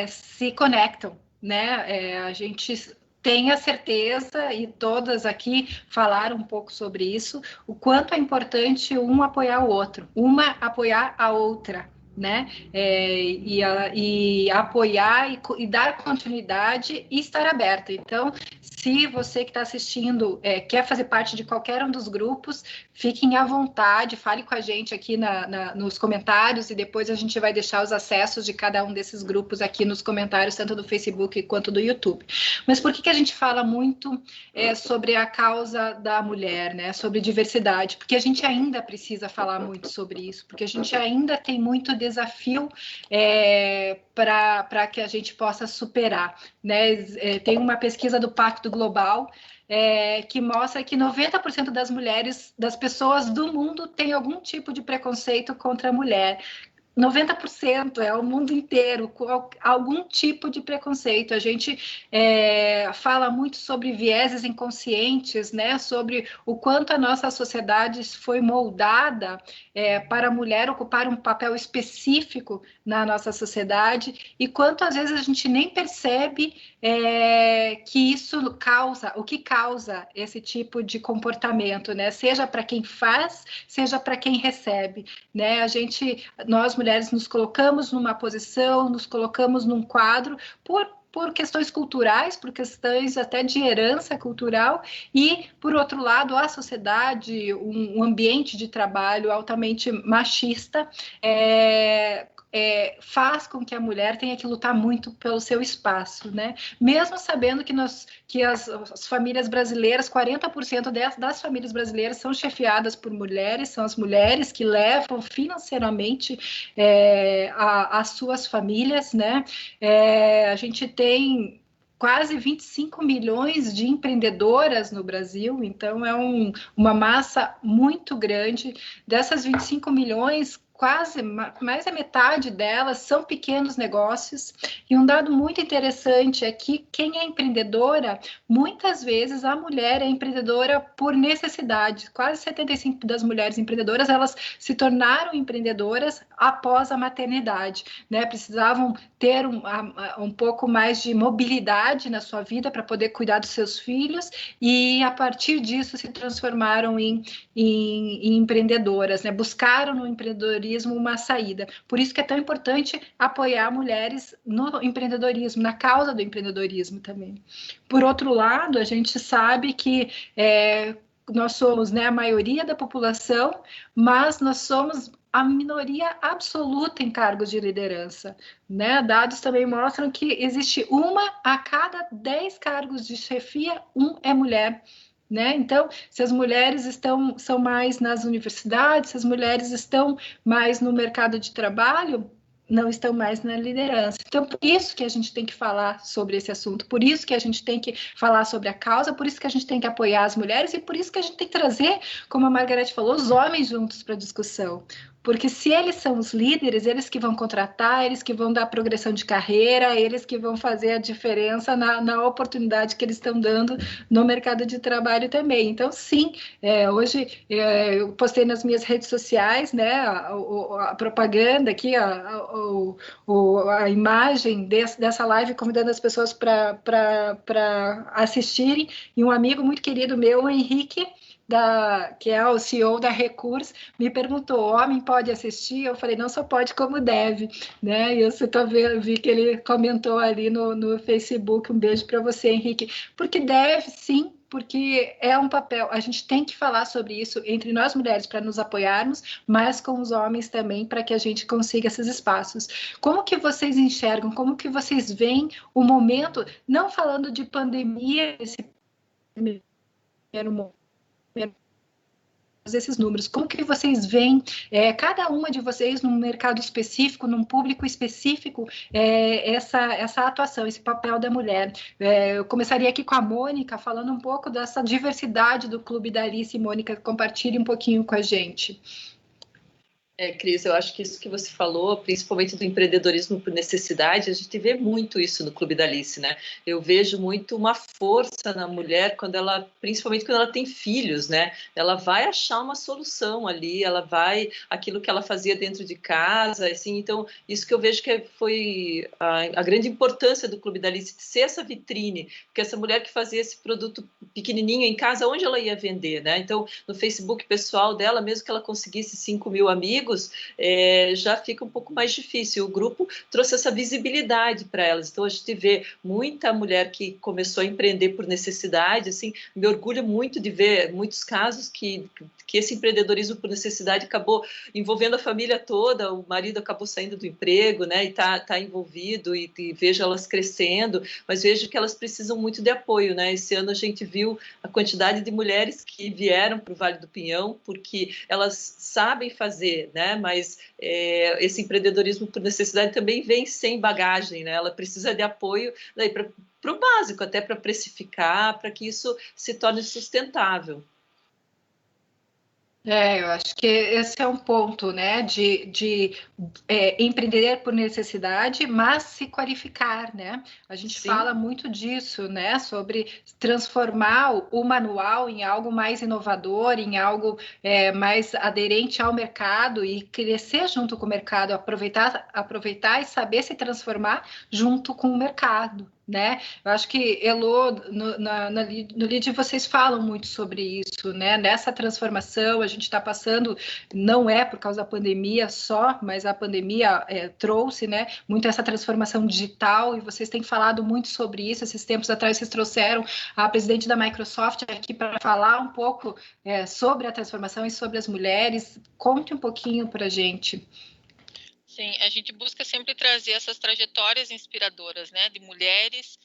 se conectam, né? A gente tem a certeza, e todas aqui falaram um pouco sobre isso, o quanto é importante um apoiar o outro, uma apoiar a outra, né? E apoiar e dar continuidade e estar aberta. Então, se você que está assistindo quer fazer parte de qualquer um dos grupos, fiquem à vontade, fale com a gente aqui nos comentários, e depois a gente vai deixar os acessos de cada um desses grupos aqui nos comentários, tanto do Facebook quanto do YouTube. Mas por que a gente fala muito sobre a causa da mulher, né? Sobre diversidade? Porque a gente ainda precisa falar muito sobre isso, porque a gente ainda tem muito desafio para que a gente possa superar, né? Tem uma pesquisa do Pacto Global que mostra que 90% das mulheres, das pessoas do mundo, têm algum tipo de preconceito contra a mulher. 90% é o mundo inteiro, com algum tipo de preconceito. A gente fala muito sobre vieses inconscientes, né? Sobre o quanto a nossa sociedade foi moldada para a mulher ocupar um papel específico na nossa sociedade, e quanto às vezes a gente nem percebe que isso causa, o que causa esse tipo de comportamento, né? Seja para quem faz, seja para quem recebe, né? Nós mulheres nos colocamos numa posição, nos colocamos num quadro por questões culturais, por questões até de herança cultural, e, por outro lado, a sociedade, um ambiente de trabalho altamente machista, faz com que a mulher tenha que lutar muito pelo seu espaço, né? Mesmo sabendo que as famílias brasileiras, 40% das famílias brasileiras são chefiadas por mulheres, são as mulheres que levam financeiramente as suas famílias, né? A gente tem quase 25 milhões de empreendedoras no Brasil, então é uma massa muito grande. Dessas 25 milhões, quase mais da metade delas são pequenos negócios, e um dado muito interessante é que quem é empreendedora, muitas vezes a mulher é empreendedora por necessidade. Quase 75% das mulheres empreendedoras, elas se tornaram empreendedoras após a maternidade, né? Precisavam ter um pouco mais de mobilidade na sua vida para poder cuidar dos seus filhos, e a partir disso se transformaram em empreendedoras, né? Buscaram no empreendedorismo uma saída. Por isso que é tão importante apoiar mulheres no empreendedorismo, na causa do empreendedorismo também. Por outro lado, a gente sabe que nós somos, né, a maioria da população, mas nós somos a minoria absoluta em cargos de liderança, né? Dados também mostram que existe 1 a cada 10 cargos de chefia, 1 é mulher. Né? Então, se as mulheres são mais nas universidades, se as mulheres estão mais no mercado de trabalho, não estão mais na liderança. Então, por isso que a gente tem que falar sobre esse assunto, por isso que a gente tem que falar sobre a causa, por isso que a gente tem que apoiar as mulheres, e por isso que a gente tem que trazer, como a Margarete falou, os homens juntos para a discussão. Porque se eles são os líderes, eles que vão contratar, eles que vão dar progressão de carreira, eles que vão fazer a diferença na oportunidade que eles estão dando no mercado de trabalho também. Então, sim, hoje eu postei nas minhas redes sociais, né, a propaganda aqui, a imagem dessa live, convidando as pessoas para assistirem, e um amigo muito querido meu, o Henrique, que é o CEO da Recurso, me perguntou: homem pode assistir? Eu falei: não só pode, como deve, né? E eu vi que ele comentou ali no Facebook. Um beijo para você, Henrique, porque deve sim, porque é um papel, a gente tem que falar sobre isso entre nós mulheres para nos apoiarmos, mas com os homens também para que a gente consiga esses espaços. Como que vocês enxergam, como que vocês veem o momento, não falando de pandemia, esse primeiro momento, esses números, como que vocês veem cada uma de vocês num mercado específico, num público específico, essa atuação, esse papel da mulher. Eu começaria aqui com a Mônica, falando um pouco dessa diversidade do Clube da Alice. Mônica, compartilhe um pouquinho com a gente. Cris, eu acho que isso que você falou, principalmente do empreendedorismo por necessidade, a gente vê muito isso no Clube da Alice, né? Eu vejo muito uma força na mulher principalmente quando ela tem filhos, né? Ela vai achar uma solução ali, aquilo que ela fazia dentro de casa, assim. Então, isso que eu vejo que foi a grande importância do Clube da Alice, de ser essa vitrine, porque essa mulher que fazia esse produto pequenininho em casa, onde ela ia vender, né? Então, no Facebook pessoal dela, mesmo que ela conseguisse 5.000 amigos, já fica um pouco mais difícil. O grupo trouxe essa visibilidade para elas. Então, a gente vê muita mulher que começou a empreender por necessidade. Assim, me orgulho muito de ver muitos casos que esse empreendedorismo por necessidade acabou envolvendo a família toda. O marido acabou saindo do emprego, né, e está envolvido, e vejo elas crescendo, mas vejo que elas precisam muito de apoio, né? Esse ano a gente viu a quantidade de mulheres que vieram para o Vale do Pinhão porque elas sabem fazer, né? Mas esse empreendedorismo por necessidade também vem sem bagagem, né? Ela precisa de apoio para o básico, até para precificar, para que isso se torne sustentável. Eu acho que esse é um ponto, né, de empreender por necessidade, mas se qualificar, né? A gente Sim. fala muito disso, né, sobre transformar o manual em algo mais inovador, em algo mais aderente ao mercado e crescer junto com o mercado, aproveitar e saber se transformar junto com o mercado, né? Eu acho que, Elô, no LEAD vocês falam muito sobre isso, né? Nessa transformação, a gente está passando, não é por causa da pandemia só, mas a pandemia trouxe, né, muito essa transformação digital, e vocês têm falado muito sobre isso. Esses tempos atrás vocês trouxeram a presidente da Microsoft aqui para falar um pouco sobre a transformação e sobre as mulheres. Conte um pouquinho para a gente. Sim, a gente busca sempre trazer essas trajetórias inspiradoras, né, de mulheres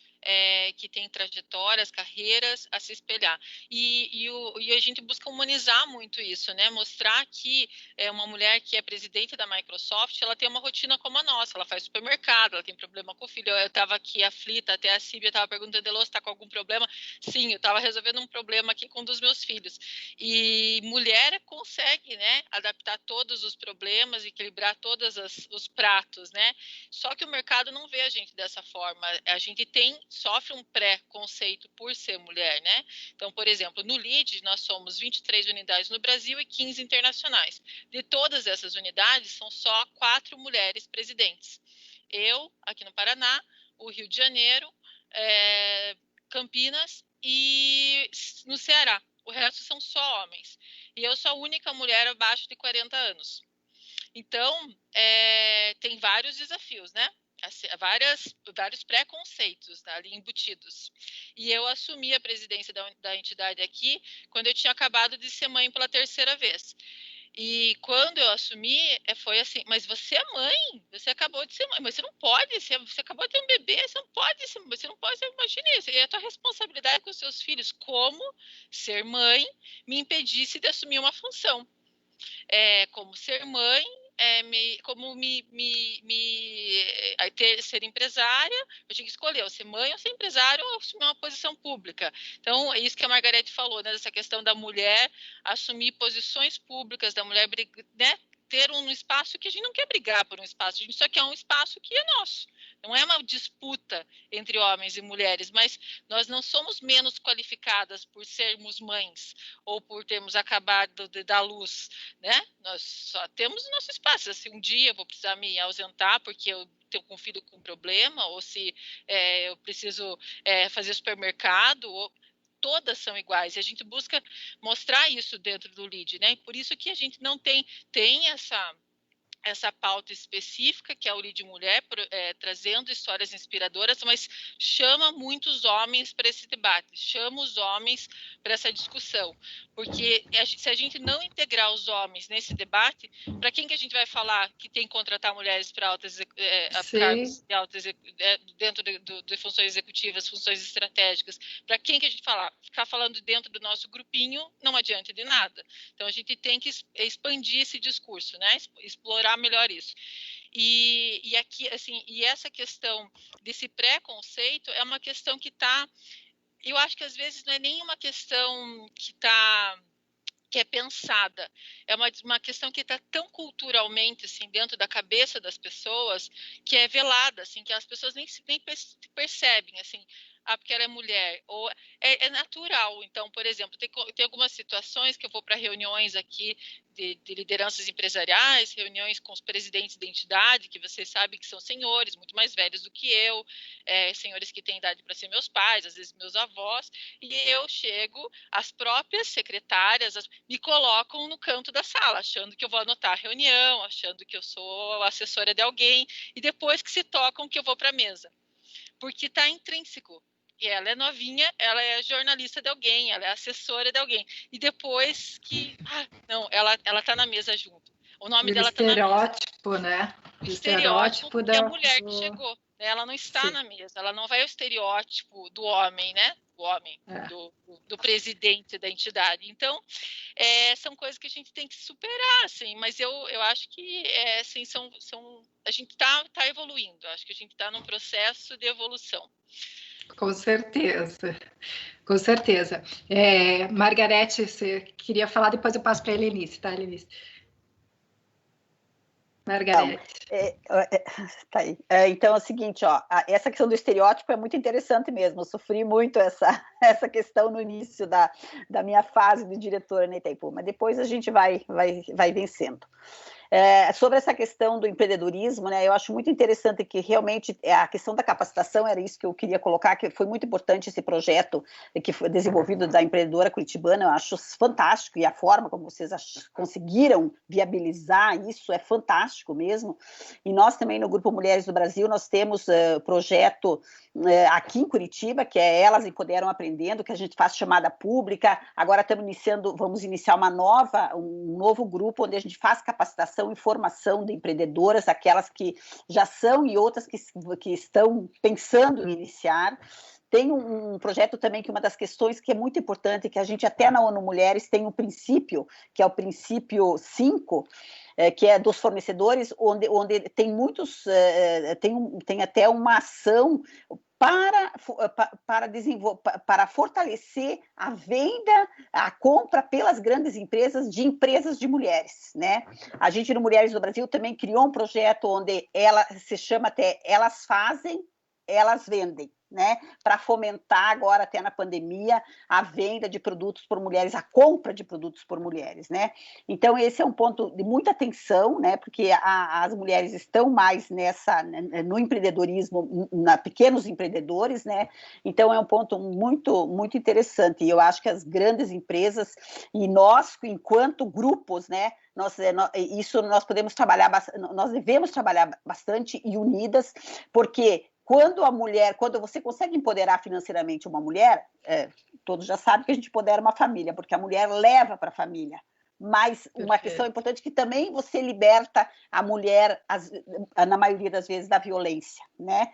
que têm trajetórias, carreiras a se espelhar. E a gente busca humanizar muito isso, né, mostrar que uma mulher que é presidente da Microsoft, ela tem uma rotina como a nossa, ela faz supermercado, ela tem problema com o filho. Eu estava aqui aflita, até a Síbia estava perguntando, Elô, você está com algum problema? Sim, eu estava resolvendo um problema aqui com um dos meus filhos. E mulher consegue, né, adaptar todos os problemas, equilibrar todos os pratos, né? Só que o mercado não vê a gente dessa forma. A gente sofre um pré-conceito por ser mulher, né? Então, por exemplo, no LEAD nós somos 23 unidades no Brasil e 15 internacionais. De todas essas unidades, são só 4 mulheres presidentes. Eu, aqui no Paraná, o Rio de Janeiro, Campinas e no Ceará. O resto são só homens. E eu sou a única mulher abaixo de 40 anos. Então, tem vários desafios, né? Vários preconceitos ali embutidos. E eu assumi a presidência da entidade aqui quando eu tinha acabado de ser mãe pela 3ª vez. E quando eu assumi, foi assim, mas você é mãe, você acabou de ser mãe, mas você não pode, você acabou de ter um bebê, você não pode, imagina isso, e a tua responsabilidade com os seus filhos, como ser mãe me impedisse de assumir uma função. Como ser mãe, ser empresária, eu tinha que escolher ou ser mãe ou ser empresária ou assumir uma posição pública. Então, é isso que a Margarete falou, né, dessa questão da mulher assumir posições públicas, da mulher, né, ter um espaço que a gente não quer brigar por um espaço, a gente só quer um espaço que é nosso. Não é uma disputa entre homens e mulheres, mas nós não somos menos qualificadas por sermos mães ou por termos acabado de dar luz, né? Nós só temos o nosso espaço. Se um dia eu vou precisar me ausentar porque eu tenho um filho com problema, ou se eu preciso fazer supermercado, todas são iguais, e a gente busca mostrar isso dentro do LEAD, né? Por isso que a gente não tem essa pauta específica, que é o Lead Mulher, trazendo histórias inspiradoras, mas chama muitos homens para esse debate, chama os homens para essa discussão, porque se a gente não integrar os homens nesse debate, para quem que a gente vai falar que tem que contratar mulheres para cargos dentro de funções executivas, funções estratégicas? Para quem que a gente ficar falando dentro do nosso grupinho não adianta de nada. Então a gente tem que expandir esse discurso, né? Explorar melhor isso. E aqui, assim, e essa questão desse preconceito é uma questão que está, eu acho que às vezes não é nem uma questão que é pensada, é uma questão que está tão culturalmente assim dentro da cabeça das pessoas, que é velada, assim, que as pessoas nem percebem, assim, porque ela é mulher, ou é natural. Então, por exemplo, tem algumas situações que eu vou para reuniões aqui de lideranças empresariais, reuniões com os presidentes de entidade, que vocês sabem que são senhores, muito mais velhos do que eu, senhores que têm idade para ser meus pais, às vezes meus avós, e eu chego, as próprias secretárias me colocam no canto da sala, achando que eu vou anotar a reunião, achando que eu sou assessora de alguém, e depois que se tocam que eu vou para a mesa. Porque está intrínseco. E ela é novinha, ela é jornalista de alguém, ela é assessora de alguém. E depois que... não, ela está na mesa junto. O nome dela está na mesa. Estereótipo, né? O estereótipo da mulher que chegou. Ela não está Sim. na mesa, ela não vai ao estereótipo do homem, né? Do homem, do presidente da entidade. Então, são coisas que a gente tem que superar, assim, mas eu acho que assim, a gente está evoluindo, acho que a gente está num processo de evolução. Com certeza, com certeza. Margarete, você queria falar, depois eu passo para a Helenice, tá, Helenice? Margarete. Tá aí. Então é o seguinte, ó, essa questão do estereótipo é muito interessante mesmo. Eu sofri muito essa questão no início da minha fase de diretora na Itaipu, mas depois a gente vai vencendo. Sobre essa questão do empreendedorismo, né, eu acho muito interessante que realmente a questão da capacitação era isso que eu queria colocar, que foi muito importante esse projeto que foi desenvolvido da empreendedora curitibana, eu acho fantástico, e a forma como vocês conseguiram viabilizar isso é fantástico mesmo. E nós também no Grupo Mulheres do Brasil, nós temos projeto aqui em Curitiba, que é Elas Empoderam Aprendendo, que a gente faz chamada pública. Agora vamos iniciar um novo grupo onde a gente faz capacitação e formação de empreendedoras, aquelas que já são e outras que estão pensando em iniciar. Tem um projeto também que uma das questões que é muito importante, que a gente até na ONU Mulheres tem um princípio, que é o princípio 5, que é dos fornecedores, onde tem muitos, tem até uma ação para fortalecer a venda, a compra pelas grandes empresas de mulheres, né? A gente no Mulheres do Brasil também criou um projeto onde se chama até Elas Fazem, Elas Vendem, né, para fomentar agora até na pandemia a venda de produtos por mulheres, a compra de produtos por mulheres, né? Então esse é um ponto de muita atenção, né, porque as mulheres estão mais no empreendedorismo, pequenos empreendedores, né? Então é um ponto muito muito interessante, e eu acho que as grandes empresas e nós enquanto grupos, né, nós podemos trabalhar, nós devemos trabalhar bastante e unidas, porque quando você consegue empoderar financeiramente uma mulher, todos já sabem que a gente empodera uma família, porque a mulher leva para a família. Mas uma questão importante é que também você liberta a mulher, na maioria das vezes, da violência, né?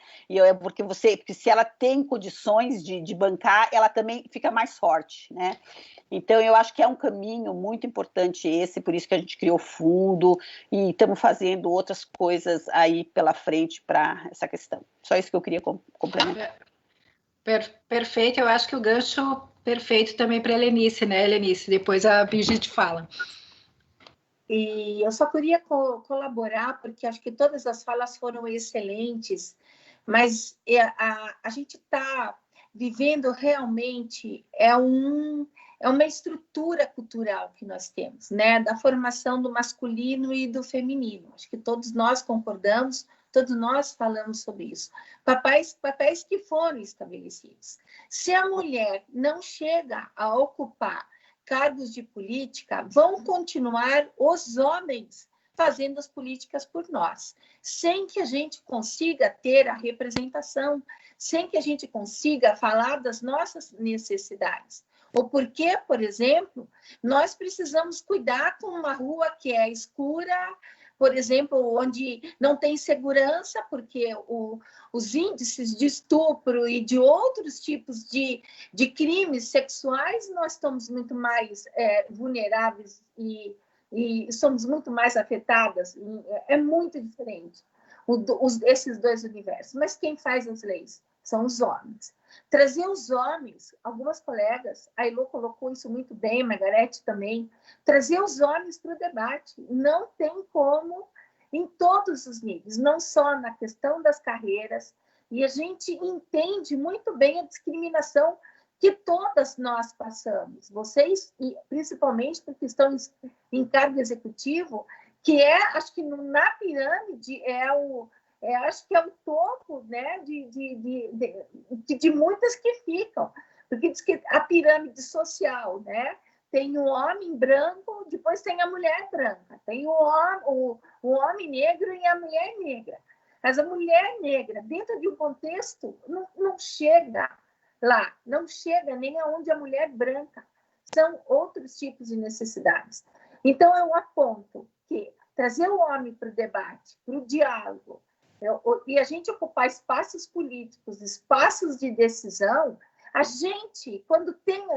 Porque se ela tem condições de bancar, ela também fica mais forte, né? Então, eu acho que é um caminho muito importante esse, por isso que a gente criou fundo e estamos fazendo outras coisas aí pela frente para essa questão. Só isso que eu queria complementar. Perfeito, eu acho que o gancho perfeito também para a Helenice, né, Helenice? Depois a Brigitte fala. E eu só queria colaborar, porque acho que todas as falas foram excelentes, mas a gente está vivendo realmente uma estrutura cultural que nós temos, né? Da formação do masculino e do feminino. Acho que todos nós concordamos, todos nós falamos sobre isso. Papéis que foram estabelecidos. Se a mulher não chega a ocupar cargos de política, vão continuar os homens fazendo as políticas por nós, sem que a gente consiga ter a representação, sem que a gente consiga falar das nossas necessidades. O porquê, por exemplo, nós precisamos cuidar com uma rua que é escura, por exemplo, onde não tem segurança, porque os índices de estupro e de outros tipos de crimes sexuais, nós estamos muito mais vulneráveis e somos muito mais afetadas. É muito diferente esses dois universos. Mas quem faz as leis são os homens. Trazer os homens, algumas colegas, a Elô colocou isso muito bem, a Margarete também, trazer os homens para o debate. Não tem como, em todos os níveis, não só na questão das carreiras, e a gente entende muito bem a discriminação que todas nós passamos. Vocês, principalmente porque estão em cargo executivo, que acho que na pirâmide acho que é o topo, né, de muitas que ficam, porque diz que a pirâmide social, né, tem o homem branco, depois tem a mulher branca, tem o homem negro e a mulher negra. Mas a mulher negra, dentro de um contexto, não chega lá, não chega nem aonde a mulher branca. São outros tipos de necessidades. Então, eu aponto que trazer o homem para o debate, para o diálogo, e a gente ocupar espaços políticos, espaços de decisão, a gente, quando tem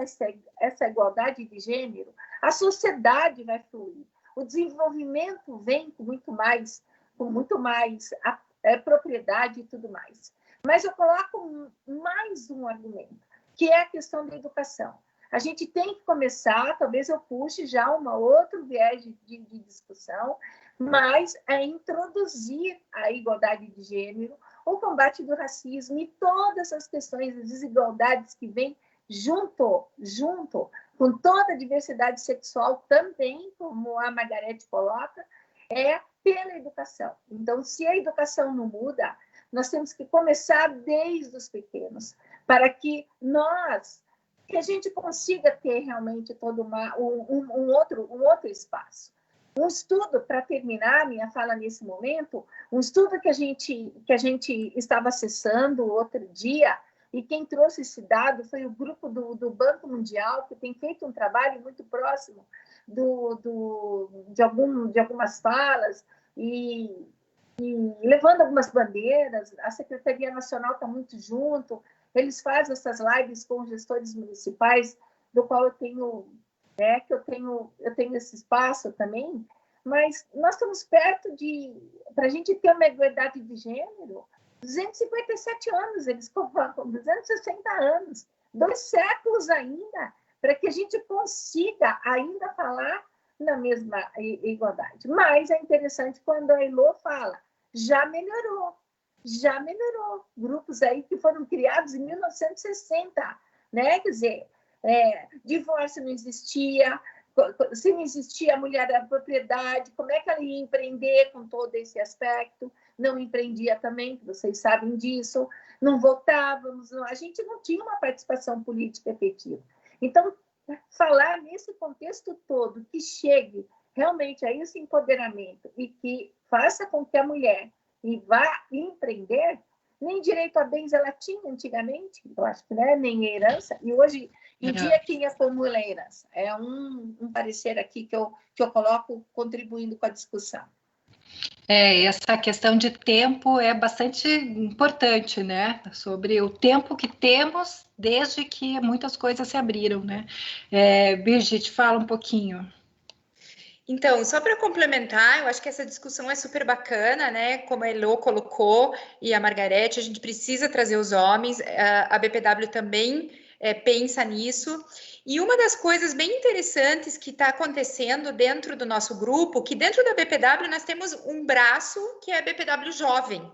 essa igualdade de gênero, a sociedade vai fluir. O desenvolvimento vem com muito mais propriedade e tudo mais. Mas eu coloco mais um argumento, que é a questão da educação. A gente tem que começar, talvez eu puxe já outro viés de discussão, mas é introduzir a igualdade de gênero, o combate do racismo e todas as questões de desigualdades que vêm junto com toda a diversidade sexual também, como a Margarete coloca, é pela educação. Então, se a educação não muda, nós temos que começar desde os pequenos, para que a gente consiga ter realmente todo um outro espaço. Um estudo, para terminar minha fala nesse momento, um estudo que a gente estava acessando outro dia, e quem trouxe esse dado foi o grupo do Banco Mundial, que tem feito um trabalho muito próximo de algumas falas, e levando algumas bandeiras. A Secretaria Nacional está muito junto, eles fazem essas lives com gestores municipais, do qual eu tenho esse espaço também, mas nós estamos perto para a gente ter uma igualdade de gênero, 257 anos, eles colocam 260 anos, 2 séculos ainda, para que a gente consiga ainda falar na mesma igualdade. Mas é interessante quando a Elô fala, já melhorou. Grupos aí que foram criados em 1960, né? Quer dizer, divórcio não existia, se não existia a mulher da propriedade, como é que ela ia empreender com todo esse aspecto? Não empreendia também, vocês sabem disso, não votávamos, a gente não tinha uma participação política efetiva. Então, falar nesse contexto todo, que chegue realmente a esse empoderamento e que faça com que a mulher vá empreender, nem direito a bens ela tinha antigamente, eu acho que nem herança, e hoje em dia quem acumula a herança. É um parecer aqui que eu coloco contribuindo com a discussão. Essa questão de tempo é bastante importante, né? Sobre o tempo que temos desde que muitas coisas se abriram, né? Birgit, fala um pouquinho. Então, só para complementar, eu acho que essa discussão é super bacana, né? Como a Elô colocou e a Margarete, a gente precisa trazer os homens, a BPW também pensa nisso. E uma das coisas bem interessantes que está acontecendo dentro do nosso grupo, que dentro da BPW nós temos um braço que é a BPW Jovem.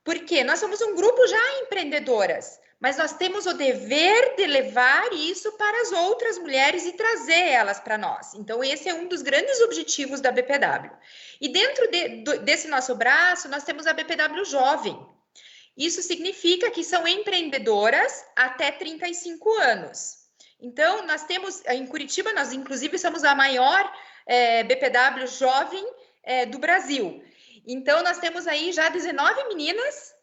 Porque nós somos um grupo já empreendedoras, mas nós temos o dever de levar isso para as outras mulheres e trazer elas para nós. Então, esse é um dos grandes objetivos da BPW. E dentro desse nosso braço, nós temos a BPW Jovem. Isso significa que são empreendedoras até 35 anos. Então, nós temos, em Curitiba, nós inclusive somos a maior BPW Jovem do Brasil. Então, nós temos aí já 19 meninas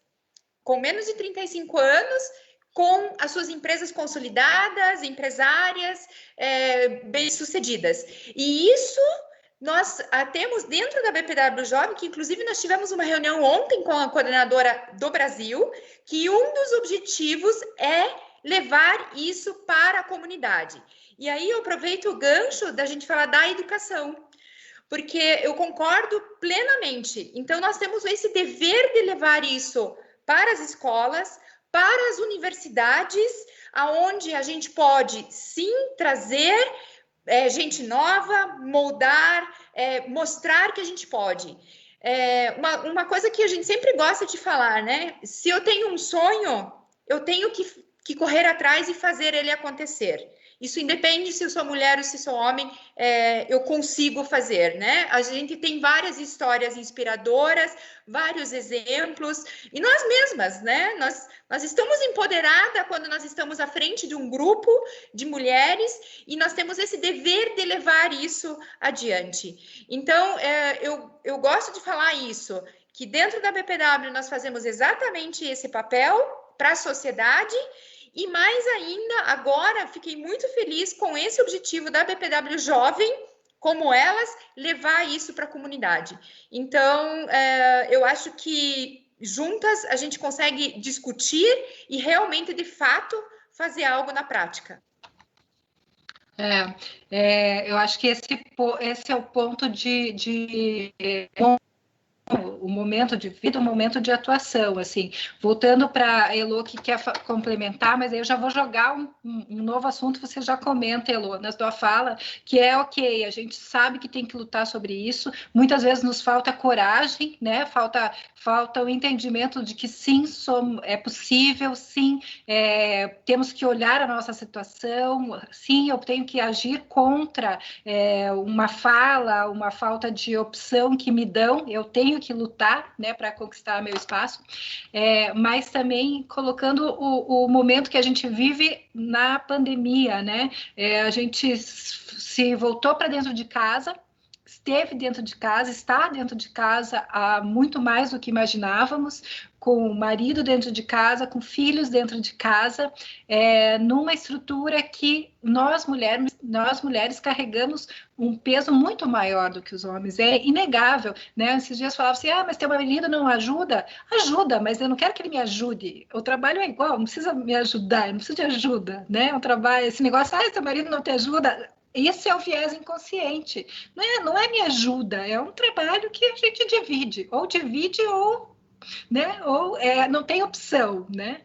com menos de 35 anos, com as suas empresas consolidadas, empresárias, bem-sucedidas. E isso nós temos dentro da BPW Jovem, que inclusive nós tivemos uma reunião ontem com a coordenadora do Brasil, que um dos objetivos é levar isso para a comunidade. E aí eu aproveito o gancho da gente falar da educação, porque eu concordo plenamente. Então, nós temos esse dever de levar isso para as escolas, para as universidades, aonde a gente pode, sim, trazer gente nova, moldar, mostrar que a gente pode. Uma coisa que a gente sempre gosta de falar, né? Se eu tenho um sonho, eu tenho que correr atrás e fazer ele acontecer. Isso independe se eu sou mulher ou se sou homem, eu consigo fazer, né? A gente tem várias histórias inspiradoras, vários exemplos, e nós mesmas, né? Nós estamos empoderadas quando nós estamos à frente de um grupo de mulheres e nós temos esse dever de levar isso adiante. Então, eu gosto de falar isso, que dentro da BPW nós fazemos exatamente esse papel para a sociedade. E mais ainda, agora, fiquei muito feliz com esse objetivo da BPW Jovem, como elas, levar isso para a comunidade. Então, eu acho que juntas a gente consegue discutir e realmente, de fato, fazer algo na prática. Eu acho que esse é o ponto o momento de vida, o momento de atuação, assim, voltando para a Elô, que quer complementar, mas aí eu já vou jogar um novo assunto, você já comenta, Elô, na sua fala, que ok, a gente sabe que tem que lutar sobre isso, muitas vezes nos falta coragem, né, falta o entendimento de que sim, é possível, sim, temos que olhar a nossa situação, sim, eu tenho que agir contra uma falta de opção que me dão, eu tenho que lutar, né, para conquistar meu espaço, mas também colocando o momento que a gente vive na pandemia, né, a gente se voltou para dentro de casa, esteve dentro de casa, está dentro de casa há muito mais do que imaginávamos, com o marido dentro de casa, com filhos dentro de casa, numa estrutura que nós mulheres carregamos um peso muito maior do que os homens, é inegável, né? Esses dias falavam assim, mas teu marido não ajuda? Ajuda, mas eu não quero que ele me ajude, o trabalho é igual, não precisa me ajudar, eu não preciso de ajuda, né? O trabalho, esse negócio, teu marido não te ajuda, esse é o viés inconsciente, não é me ajuda, é um trabalho que a gente divide ou né? Ou não tem opção, né?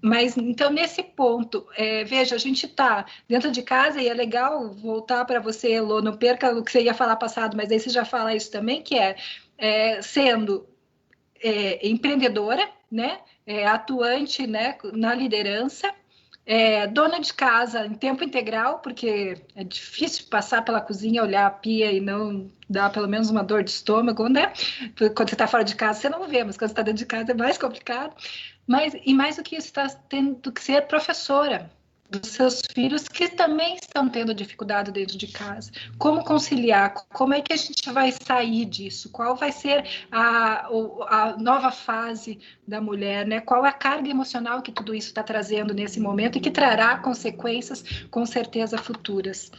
Mas então nesse ponto, veja, a gente está dentro de casa e é legal voltar para você, Elô, não perca o que você ia falar passado, mas aí você já fala isso também, que sendo empreendedora, né? Atuante, né? Na liderança. Dona de casa em tempo integral, porque é difícil passar pela cozinha, olhar a pia e não dar pelo menos uma dor de estômago, né? Quando você está fora de casa, você não vê, mas quando você está dentro de casa é mais complicado. E mais do que isso, está tendo que ser professora dos seus filhos que também estão tendo dificuldade dentro de casa. Como conciliar? Como é que a gente vai sair disso? Qual vai ser a nova fase da mulher, né? Qual a carga emocional que tudo isso está trazendo nesse momento e que trará consequências, com certeza, futuras?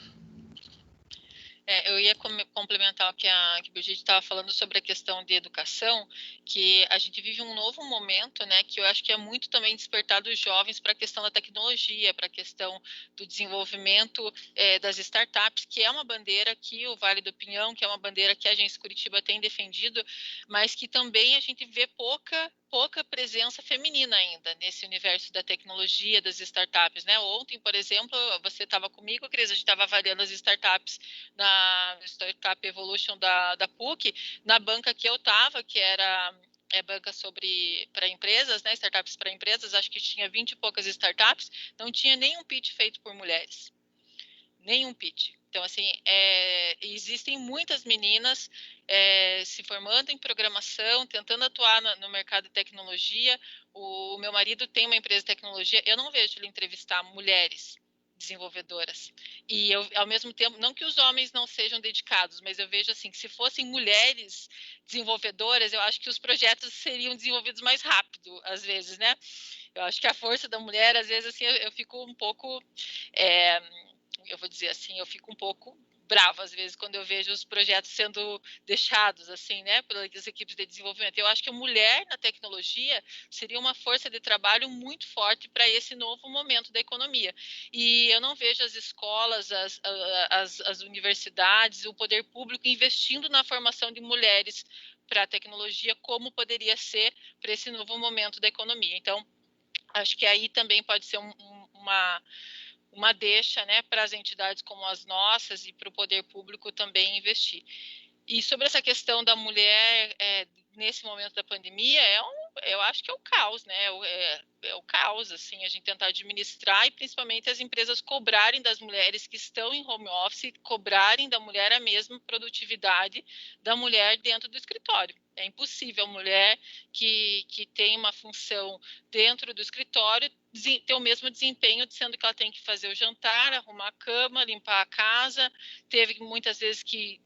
Eu ia complementar o que a Brigitte estava falando sobre a questão de educação, que a gente vive um novo momento, né, que eu acho que é muito também despertar os jovens para a questão da tecnologia, para a questão do desenvolvimento das startups, que é uma bandeira que o Vale do Pinhão, que é uma bandeira que a Agência Curitiba tem defendido, mas que também a gente vê pouca presença feminina ainda nesse universo da tecnologia, das startups, né? Ontem, por exemplo, você estava comigo, Cris, a gente estava avaliando as startups na Startup Evolution da PUC, na banca que eu estava, que era banca para empresas, né? Startups para empresas, acho que tinha 20 e poucas startups, não tinha nenhum pitch feito por mulheres. Nenhum pitch. Então, assim, existem muitas meninas se formando em programação, tentando atuar no mercado de tecnologia. O meu marido tem uma empresa de tecnologia, eu não vejo ele entrevistar mulheres desenvolvedoras. E eu, ao mesmo tempo, não que os homens não sejam dedicados, mas eu vejo assim, que se fossem mulheres desenvolvedoras, eu acho que os projetos seriam desenvolvidos mais rápido, às vezes, né? Eu acho que a força da mulher, às vezes, assim, eu fico um pouco, eu vou dizer assim, eu fico um pouco brava, às vezes, quando eu vejo os projetos sendo deixados, assim, né, pelas equipes de desenvolvimento. Eu acho que a mulher na tecnologia seria uma força de trabalho muito forte para esse novo momento da economia. E eu não vejo as escolas, as universidades, o poder público investindo na formação de mulheres para a tecnologia, como poderia ser para esse novo momento da economia. Então, acho que aí também pode ser uma deixa, né, para as entidades como as nossas e para o poder público também investir. E sobre essa questão da mulher nesse momento da pandemia, eu acho que é o caos, né? É o caos, assim, a gente tentar administrar e principalmente as empresas cobrarem das mulheres que estão em home office, cobrarem da mulher a mesma produtividade da mulher dentro do escritório. É impossível a mulher que tem uma função dentro do escritório ter o mesmo desempenho, sendo que ela tem que fazer o jantar, arrumar a cama, limpar a casa, teve muitas vezes que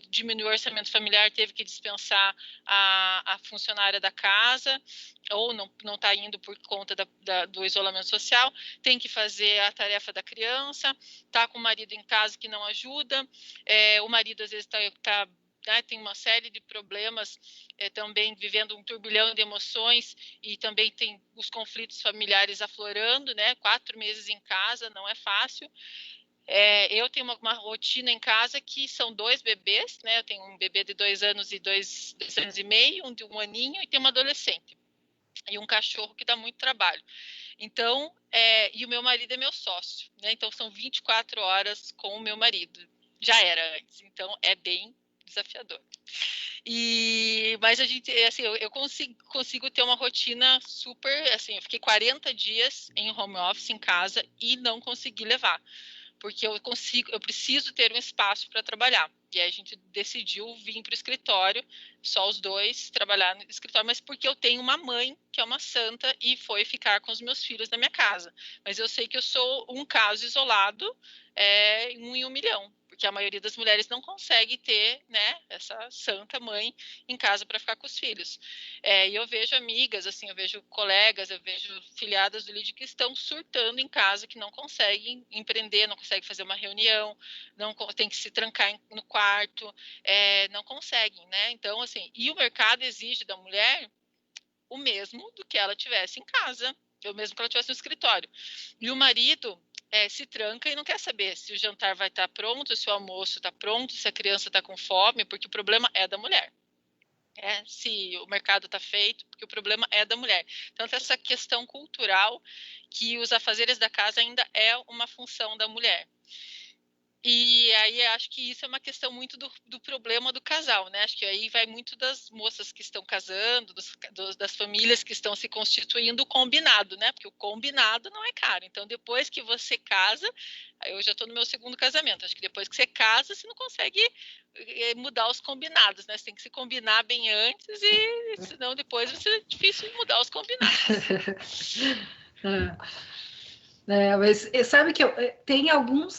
diminuir o orçamento familiar, teve que dispensar a funcionária da casa, ou não está indo por conta do isolamento social, tem que fazer a tarefa da criança, está com o marido em casa que não ajuda, o marido às vezes está tem uma série de problemas, também vivendo um turbilhão de emoções e também tem os conflitos familiares aflorando, né? 4 meses em casa, não é fácil. Eu tenho uma rotina em casa que são 2 bebês, né? Eu tenho um bebê de 2 anos e 2 anos e meio, um de 1 aninho e tem uma adolescente. E um cachorro que dá muito trabalho. Então, e o meu marido é meu sócio, né? Então são 24 horas com o meu marido. Já era antes, então é bem desafiador. Mas a gente, assim, eu consigo ter uma rotina super, assim, eu fiquei 40 dias em home office em casa e não consegui levar, porque eu preciso ter um espaço para trabalhar. E aí a gente decidiu vir para o escritório, só os dois, trabalhar no escritório, mas porque eu tenho uma mãe que é uma santa e foi ficar com os meus filhos na minha casa. Mas eu sei que eu sou um caso isolado, 1 em 1 milhão, porque a maioria das mulheres não consegue ter, né, essa santa mãe em casa para ficar com os filhos. E eu vejo amigas, assim, eu vejo colegas, eu vejo filiadas do LIDE que estão surtando em casa, que não conseguem empreender, não conseguem fazer uma reunião, não tem que se trancar no quarto, não conseguem, né? Então, assim, e o mercado exige da mulher o mesmo do que ela tivesse em casa, o mesmo que ela tivesse no escritório. E o marido se tranca e não quer saber se o jantar vai estar pronto, se o almoço está pronto, se a criança está com fome, porque o problema é da mulher. Se o mercado está feito, porque o problema é da mulher. Então, essa questão cultural que os afazeres da casa ainda é uma função da mulher. E aí acho que isso é uma questão muito do problema do casal, né? Acho que aí vai muito das moças que estão casando, das famílias que estão se constituindo, o combinado, né? Porque o combinado não é caro. Então, depois que você casa, eu já estou no meu 2º casamento, acho que depois que você casa, você não consegue mudar os combinados, né? Você tem que se combinar bem antes e senão depois vai ser difícil mudar os combinados. Mas sabe que tem alguns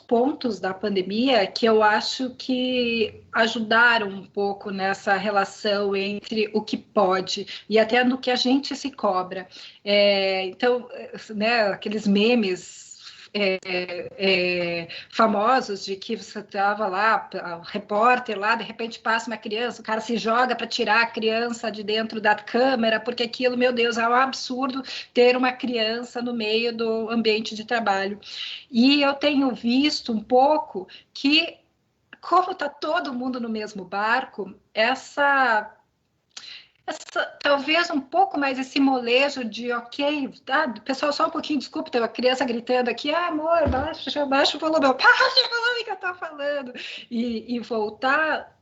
pontos da pandemia que eu acho que ajudaram um pouco nessa relação entre o que pode e até no que a gente se cobra. Então, né, aqueles memes famosos de que você estava lá, o repórter lá, de repente passa uma criança, o cara se joga para tirar a criança de dentro da câmera, porque aquilo, meu Deus, é um absurdo ter uma criança no meio do ambiente de trabalho. E eu tenho visto um pouco que, como está todo mundo no mesmo barco, talvez um pouco mais esse molejo de pessoal, só um pouquinho, desculpa, tem uma criança gritando aqui, amor, baixa o volume, baixa o volume que eu tô falando, e voltar,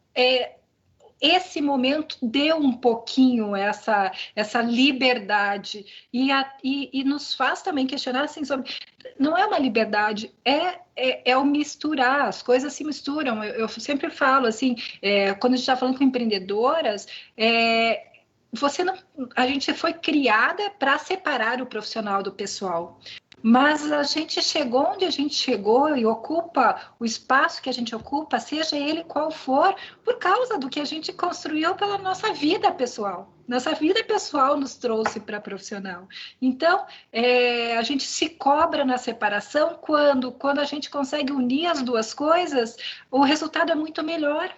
esse momento deu um pouquinho essa liberdade, e nos faz também questionar, assim, sobre, não é uma liberdade, é o misturar, as coisas se misturam, eu sempre falo, assim, quando a gente está falando com empreendedoras, a gente foi criada para separar o profissional do pessoal. mas a gente chegou onde a gente chegou e ocupa o espaço que a gente ocupa, seja ele qual for, por causa do que a gente construiu pela nossa vida pessoal. Nossa vida pessoal nos trouxe para profissional. Então, a gente se cobra na separação quando a gente consegue unir as duas coisas, o resultado é muito melhor.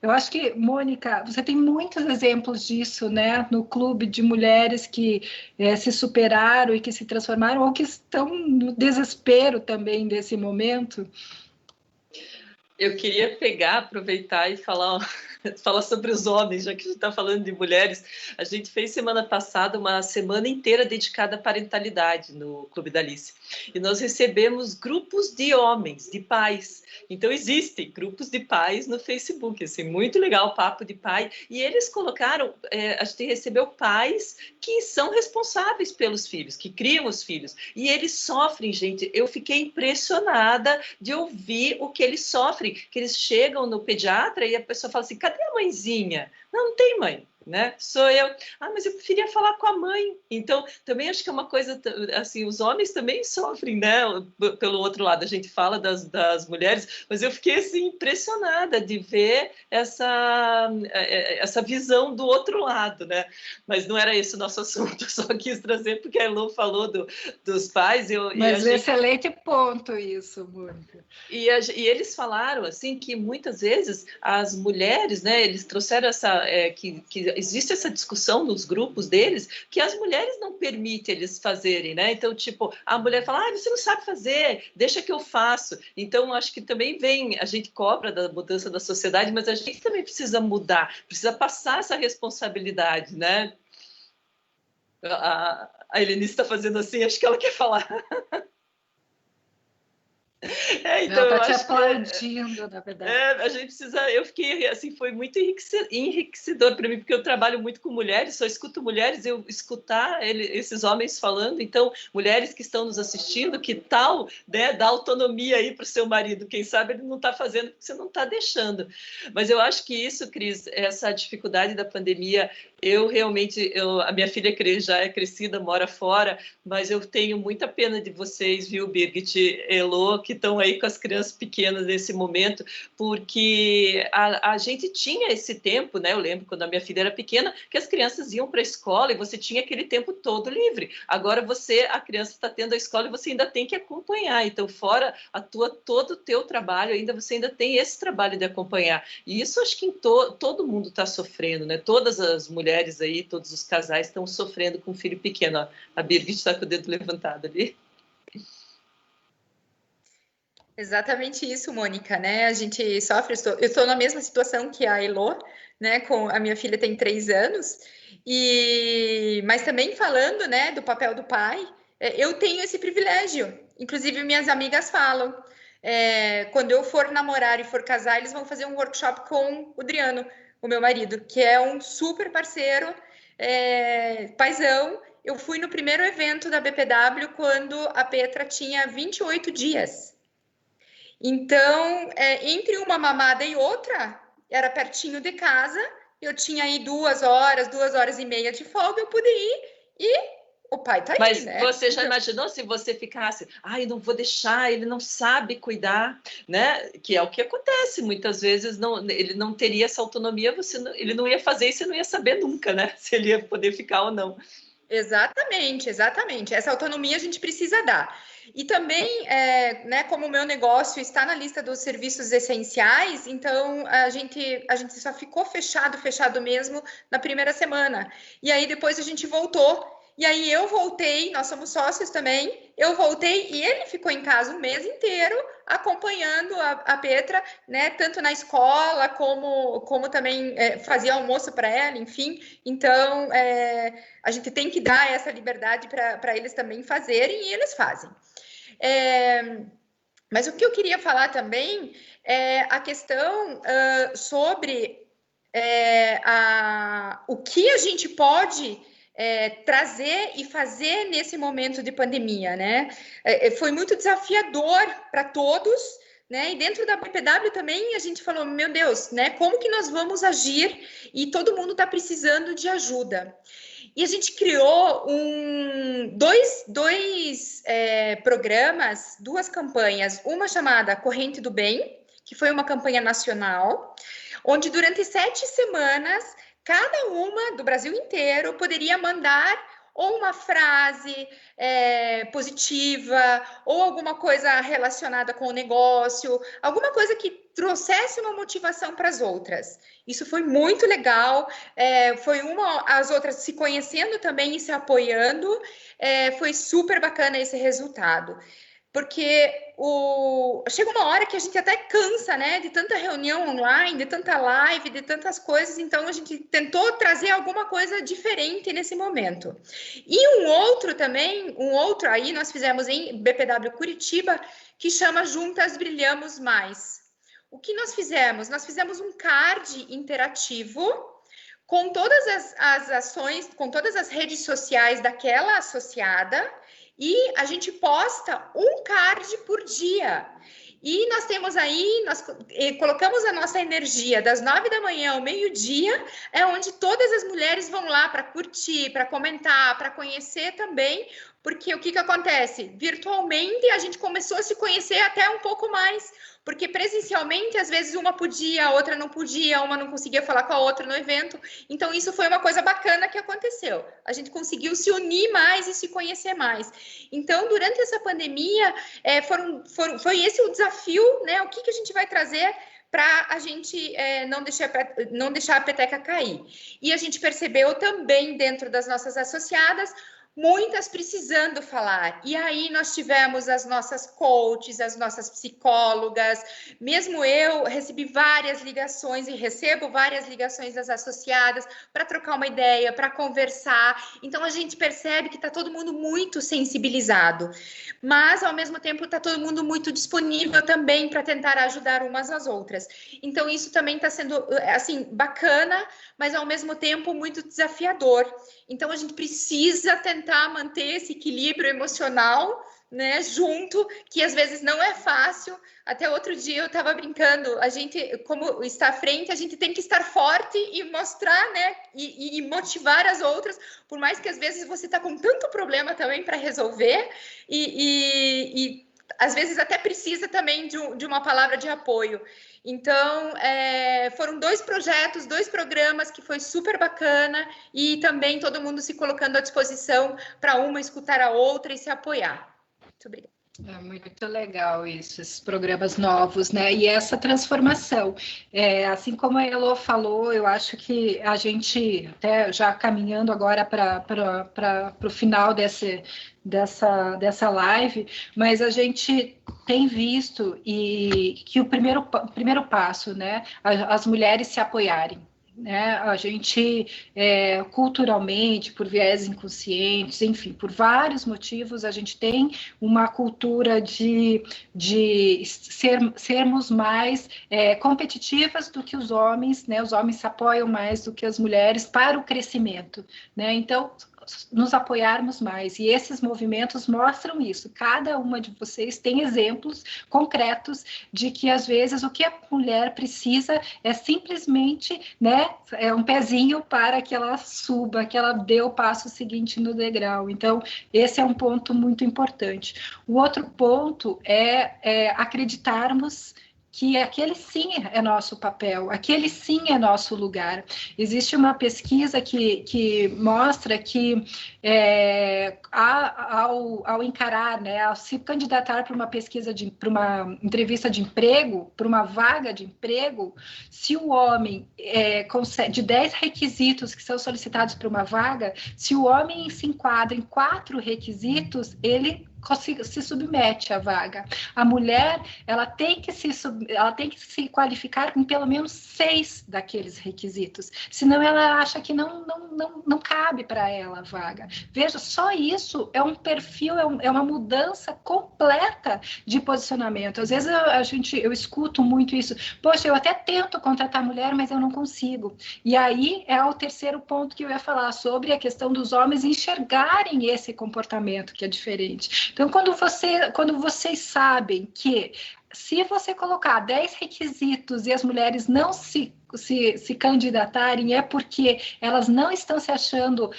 Eu acho que, Mônica, você tem muitos exemplos disso, né, no clube de mulheres que se superaram e que se transformaram, ou que estão no desespero também desse momento. Eu queria aproveitar e falar sobre os homens, já que a gente está falando de mulheres. A gente fez semana passada uma semana inteira dedicada à parentalidade no Clube da Alice. E nós recebemos grupos de homens, de pais. Então, existem grupos de pais no Facebook, assim, muito legal, o Papo de Pai. E eles colocaram, a gente recebeu pais que são responsáveis pelos filhos, que criam os filhos. E eles sofrem, gente. Eu fiquei impressionada de ouvir o que eles sofrem, que eles chegam no pediatra e a pessoa fala assim, cadê a mãezinha? Não tem mãe, né? Sou eu. Ah, mas eu preferia falar com a mãe. Então, também acho que é uma coisa, assim, os homens também sofrem, né? Pelo outro lado, a gente fala das mulheres, mas eu fiquei, assim, impressionada de ver essa visão do outro lado, né? Mas não era esse o nosso assunto, eu só quis trazer porque a Elô falou dos pais. Mas excelente ponto isso, Mônica. E eles falaram, assim, que muitas vezes as mulheres, né, eles trouxeram que existe essa discussão nos grupos deles, que as mulheres não permitem eles fazerem, né? Então, tipo, a mulher fala, você não sabe fazer, deixa que eu faço. Então, acho que também a gente cobra da mudança da sociedade, mas a gente também precisa mudar, precisa passar essa responsabilidade, né? A Helenice está fazendo assim, acho que ela quer falar. Então, ela está te aplaudindo, na verdade. A gente precisa. Eu fiquei assim, foi muito enriquecedor para mim, porque eu trabalho muito com mulheres, só escuto mulheres, eu escutar esses homens falando. Então, mulheres que estão nos assistindo, que tal, né, dar autonomia aí para o seu marido? Quem sabe ele não está fazendo porque você não está deixando. Mas eu acho que isso, Cris, essa dificuldade da pandemia, a minha filha já é crescida, mora fora, mas eu tenho muita pena de vocês, viu, Birgit, Elô, que estão aí com as crianças pequenas nesse momento, porque a gente tinha esse tempo, né? Eu lembro quando a minha filha era pequena, que as crianças iam para a escola e você tinha aquele tempo todo livre. Agora a criança está tendo a escola e você ainda tem que acompanhar. Então, fora todo o teu trabalho, você ainda tem esse trabalho de acompanhar. E isso acho que todo mundo está sofrendo, né? Todas as mulheres aí, todos os casais estão sofrendo com um filho pequeno. Ó, a Birgit está com o dedo levantado ali. Exatamente isso, Mônica, né? A gente sofre, eu estou na mesma situação que a Elô, né? A minha filha tem 3 anos, mas também falando, né, do papel do pai, eu tenho esse privilégio. Inclusive, minhas amigas falam, quando eu for namorar e for casar, eles vão fazer um workshop com o Adriano, o meu marido, que é um super parceiro, paizão. Eu fui no primeiro evento da BPW quando a Petra tinha 28 dias. Então, entre uma mamada e outra, era pertinho de casa, eu tinha aí 2 horas e meia de folga, eu pude ir e o pai tá aí, né? Mas você já imaginou se você ficasse, não vou deixar, ele não sabe cuidar, né? Que é o que acontece, muitas vezes ele não teria essa autonomia, ele não ia fazer e você não ia saber nunca, né? Se ele ia poder ficar ou não. Exatamente. Essa autonomia a gente precisa dar. E também, né, como o meu negócio está na lista dos serviços essenciais, então a gente só ficou fechado mesmo na primeira semana. E aí depois a gente voltou. E aí eu voltei, nós somos sócios também, eu voltei e ele ficou em casa o mês inteiro acompanhando a Petra, né, tanto na escola como também fazia almoço para ela, enfim. Então, a gente tem que dar essa liberdade para eles também fazerem e eles fazem. Mas o que eu queria falar também é a questão sobre o que a gente pode trazer e fazer nesse momento de pandemia, né? Foi muito desafiador para todos, né? E dentro da BPW também a gente falou, meu Deus, né? Como que nós vamos agir? E todo mundo está precisando de ajuda. E a gente criou dois programas, 2 campanhas, uma chamada Corrente do Bem, que foi uma campanha nacional, onde durante 7 semanas, cada uma do Brasil inteiro poderia mandar ou uma frase positiva, ou alguma coisa relacionada com o negócio, alguma coisa que trouxesse uma motivação para as outras. Isso foi muito legal, foi as outras se conhecendo também e se apoiando, foi super bacana esse resultado. Porque chega uma hora que a gente até cansa, né, de tanta reunião online, de tanta live, de tantas coisas, então a gente tentou trazer alguma coisa diferente nesse momento. E um outro aí nós fizemos em BPW Curitiba, que chama Juntas Brilhamos Mais. O que nós fizemos? Nós fizemos um card interativo com todas as ações, com todas as redes sociais daquela associada, e a gente posta um card por dia. E nós temos aí, nós colocamos a nossa energia das 9 da manhã ao meio-dia, onde todas as mulheres vão lá para curtir, para comentar, para conhecer também, porque o que acontece? Virtualmente a gente começou a se conhecer até um pouco mais, porque presencialmente, às vezes, uma podia, a outra não podia, uma não conseguia falar com a outra no evento. Então, isso foi uma coisa bacana que aconteceu. A gente conseguiu se unir mais e se conhecer mais. Então, durante essa pandemia, foi esse o desafio, né? O que a gente vai trazer para a gente não deixar a peteca cair. E a gente percebeu também, dentro das nossas associadas, muitas precisando falar. E aí nós tivemos as nossas coaches, as nossas psicólogas, mesmo eu recebi várias ligações e recebo várias ligações das associadas para trocar uma ideia, para conversar. Então a gente percebe que está todo mundo muito sensibilizado, mas ao mesmo tempo está todo mundo muito disponível também para tentar ajudar umas às outras. Então isso também está sendo assim bacana, mas ao mesmo tempo muito desafiador. Então a gente precisa tentar manter esse equilíbrio emocional, né, junto, que às vezes não é fácil. Até outro dia eu estava brincando, a gente, como está à frente, a gente tem que estar forte e mostrar, né, e motivar as outras, por mais que às vezes você está com tanto problema também para resolver, e às vezes até precisa também de uma palavra de apoio. Então, foram 2 projetos, 2 programas que foi super bacana, e também todo mundo se colocando à disposição para uma escutar a outra e se apoiar. Muito obrigada. É muito legal isso, esses programas novos, né? E essa transformação. Assim como a Elô falou, eu acho que a gente, até já caminhando agora para o final dessa live, mas a gente tem visto que o primeiro passo, né? As mulheres se apoiarem. Né? A gente, culturalmente, por viés inconscientes, enfim, por vários motivos, a gente tem uma cultura de sermos mais competitivas do que os homens, né? Os homens se apoiam mais do que as mulheres para o crescimento, né? Então, nos apoiarmos mais, e esses movimentos mostram isso. Cada uma de vocês tem exemplos concretos de que às vezes o que a mulher precisa é simplesmente, né, um pezinho para que ela suba, que ela dê o passo seguinte no degrau. Então esse é um ponto muito importante. O outro ponto é acreditarmos que aquele sim é nosso papel, aquele sim é nosso lugar. Existe uma pesquisa que mostra que ao encarar, né, ao se candidatar para uma pesquisa, para uma entrevista de emprego, para uma vaga de emprego, se o homem de 10 requisitos que são solicitados para uma vaga, se o homem se enquadra em 4 requisitos, ele se submete à vaga. A mulher, ela tem que se qualificar com pelo menos 6 daqueles requisitos, senão ela acha que não cabe para ela a vaga. Veja, só isso é um perfil, é uma mudança completa de posicionamento. Às vezes eu escuto muito isso, poxa, eu até tento contratar mulher, mas eu não consigo. E aí é o terceiro ponto que eu ia falar, sobre a questão dos homens enxergarem esse comportamento que é diferente. Então, quando vocês sabem que se você colocar 10 requisitos e as mulheres não se candidatarem, é porque elas não estão se achando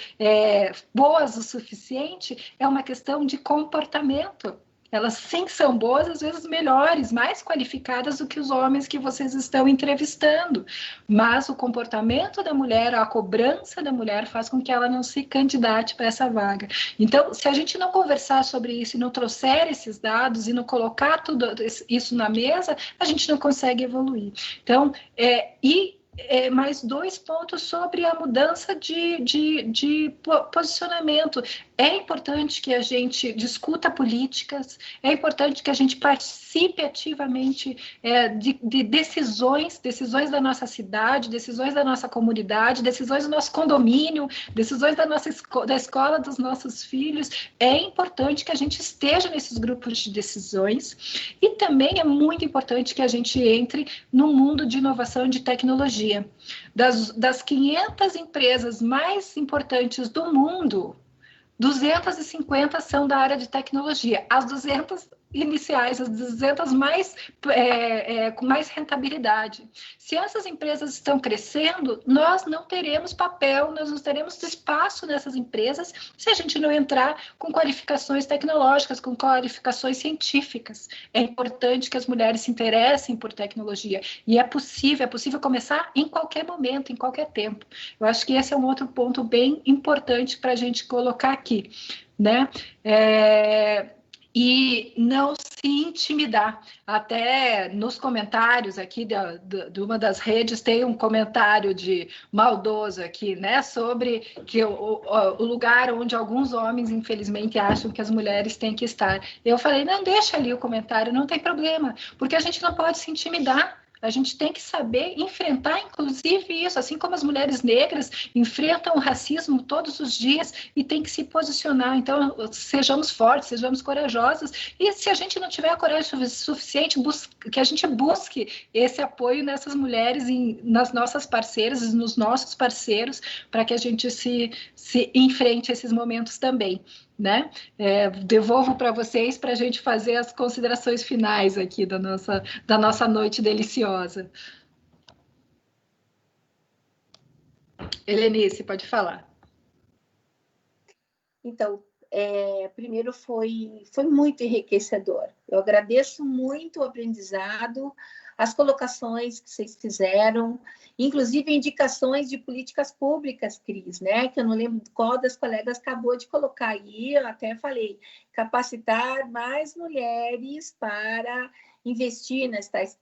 boas o suficiente, é uma questão de comportamento. Elas sim são boas, às vezes melhores, mais qualificadas do que os homens que vocês estão entrevistando. Mas o comportamento da mulher, a cobrança da mulher faz com que ela não se candidate para essa vaga. Então, se a gente não conversar sobre isso e não trouxer esses dados e não colocar tudo isso na mesa, a gente não consegue evoluir. Então, mais 2 pontos sobre a mudança de posicionamento. É importante que a gente discuta políticas, é importante que a gente participe ativamente de decisões da nossa cidade, decisões da nossa comunidade, decisões do nosso condomínio, decisões da escola dos nossos filhos. É importante que a gente esteja nesses grupos de decisões e também é muito importante que a gente entre no mundo de inovação e de tecnologia. Das 500 empresas mais importantes do mundo, 250 são da área de tecnologia. As 200 iniciais, as 200 com mais rentabilidade. Se essas empresas estão crescendo, nós não teremos papel, nós não teremos espaço nessas empresas se a gente não entrar com qualificações tecnológicas, com qualificações científicas. É importante que as mulheres se interessem por tecnologia e é possível começar em qualquer momento, em qualquer tempo. Eu acho que esse é um outro ponto bem importante para a gente colocar aqui, né? E não se intimidar. Até nos comentários aqui de uma das redes tem um comentário de maldoso aqui, né, sobre que o lugar onde alguns homens, infelizmente, acham que as mulheres têm que estar. Eu falei, não, deixa ali o comentário, não tem problema, porque a gente não pode se intimidar. A gente tem que saber enfrentar, inclusive, isso, assim como as mulheres negras enfrentam o racismo todos os dias e tem que se posicionar. Então, sejamos fortes, sejamos corajosas. E se a gente não tiver a coragem suficiente, que a gente busque esse apoio nessas mulheres, nas nossas parceiras, nos nossos parceiros, para que a gente se enfrente esses momentos também. Né? Devolvo para vocês para a gente fazer as considerações finais aqui da nossa noite deliciosa. Helenice, pode falar. Então, primeiro foi muito enriquecedor. Eu agradeço muito o aprendizado, as colocações que vocês fizeram, inclusive indicações de políticas públicas, Cris, né? Que eu não lembro qual das colegas acabou de colocar aí, eu até falei, capacitar mais mulheres para investir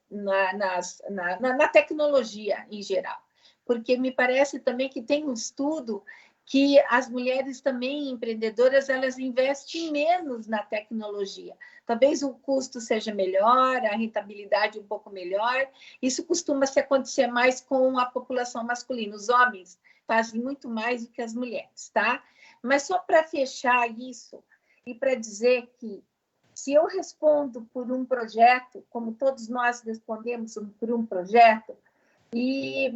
na tecnologia em geral. Porque me parece também que tem um estudo que as mulheres também empreendedoras, elas investem menos na tecnologia. Talvez o custo seja melhor, a rentabilidade um pouco melhor. Isso costuma se acontecer mais com a população masculina. Os homens fazem muito mais do que as mulheres, tá? Mas só para fechar isso e para dizer que se eu respondo por um projeto, como todos nós respondemos por um projeto, e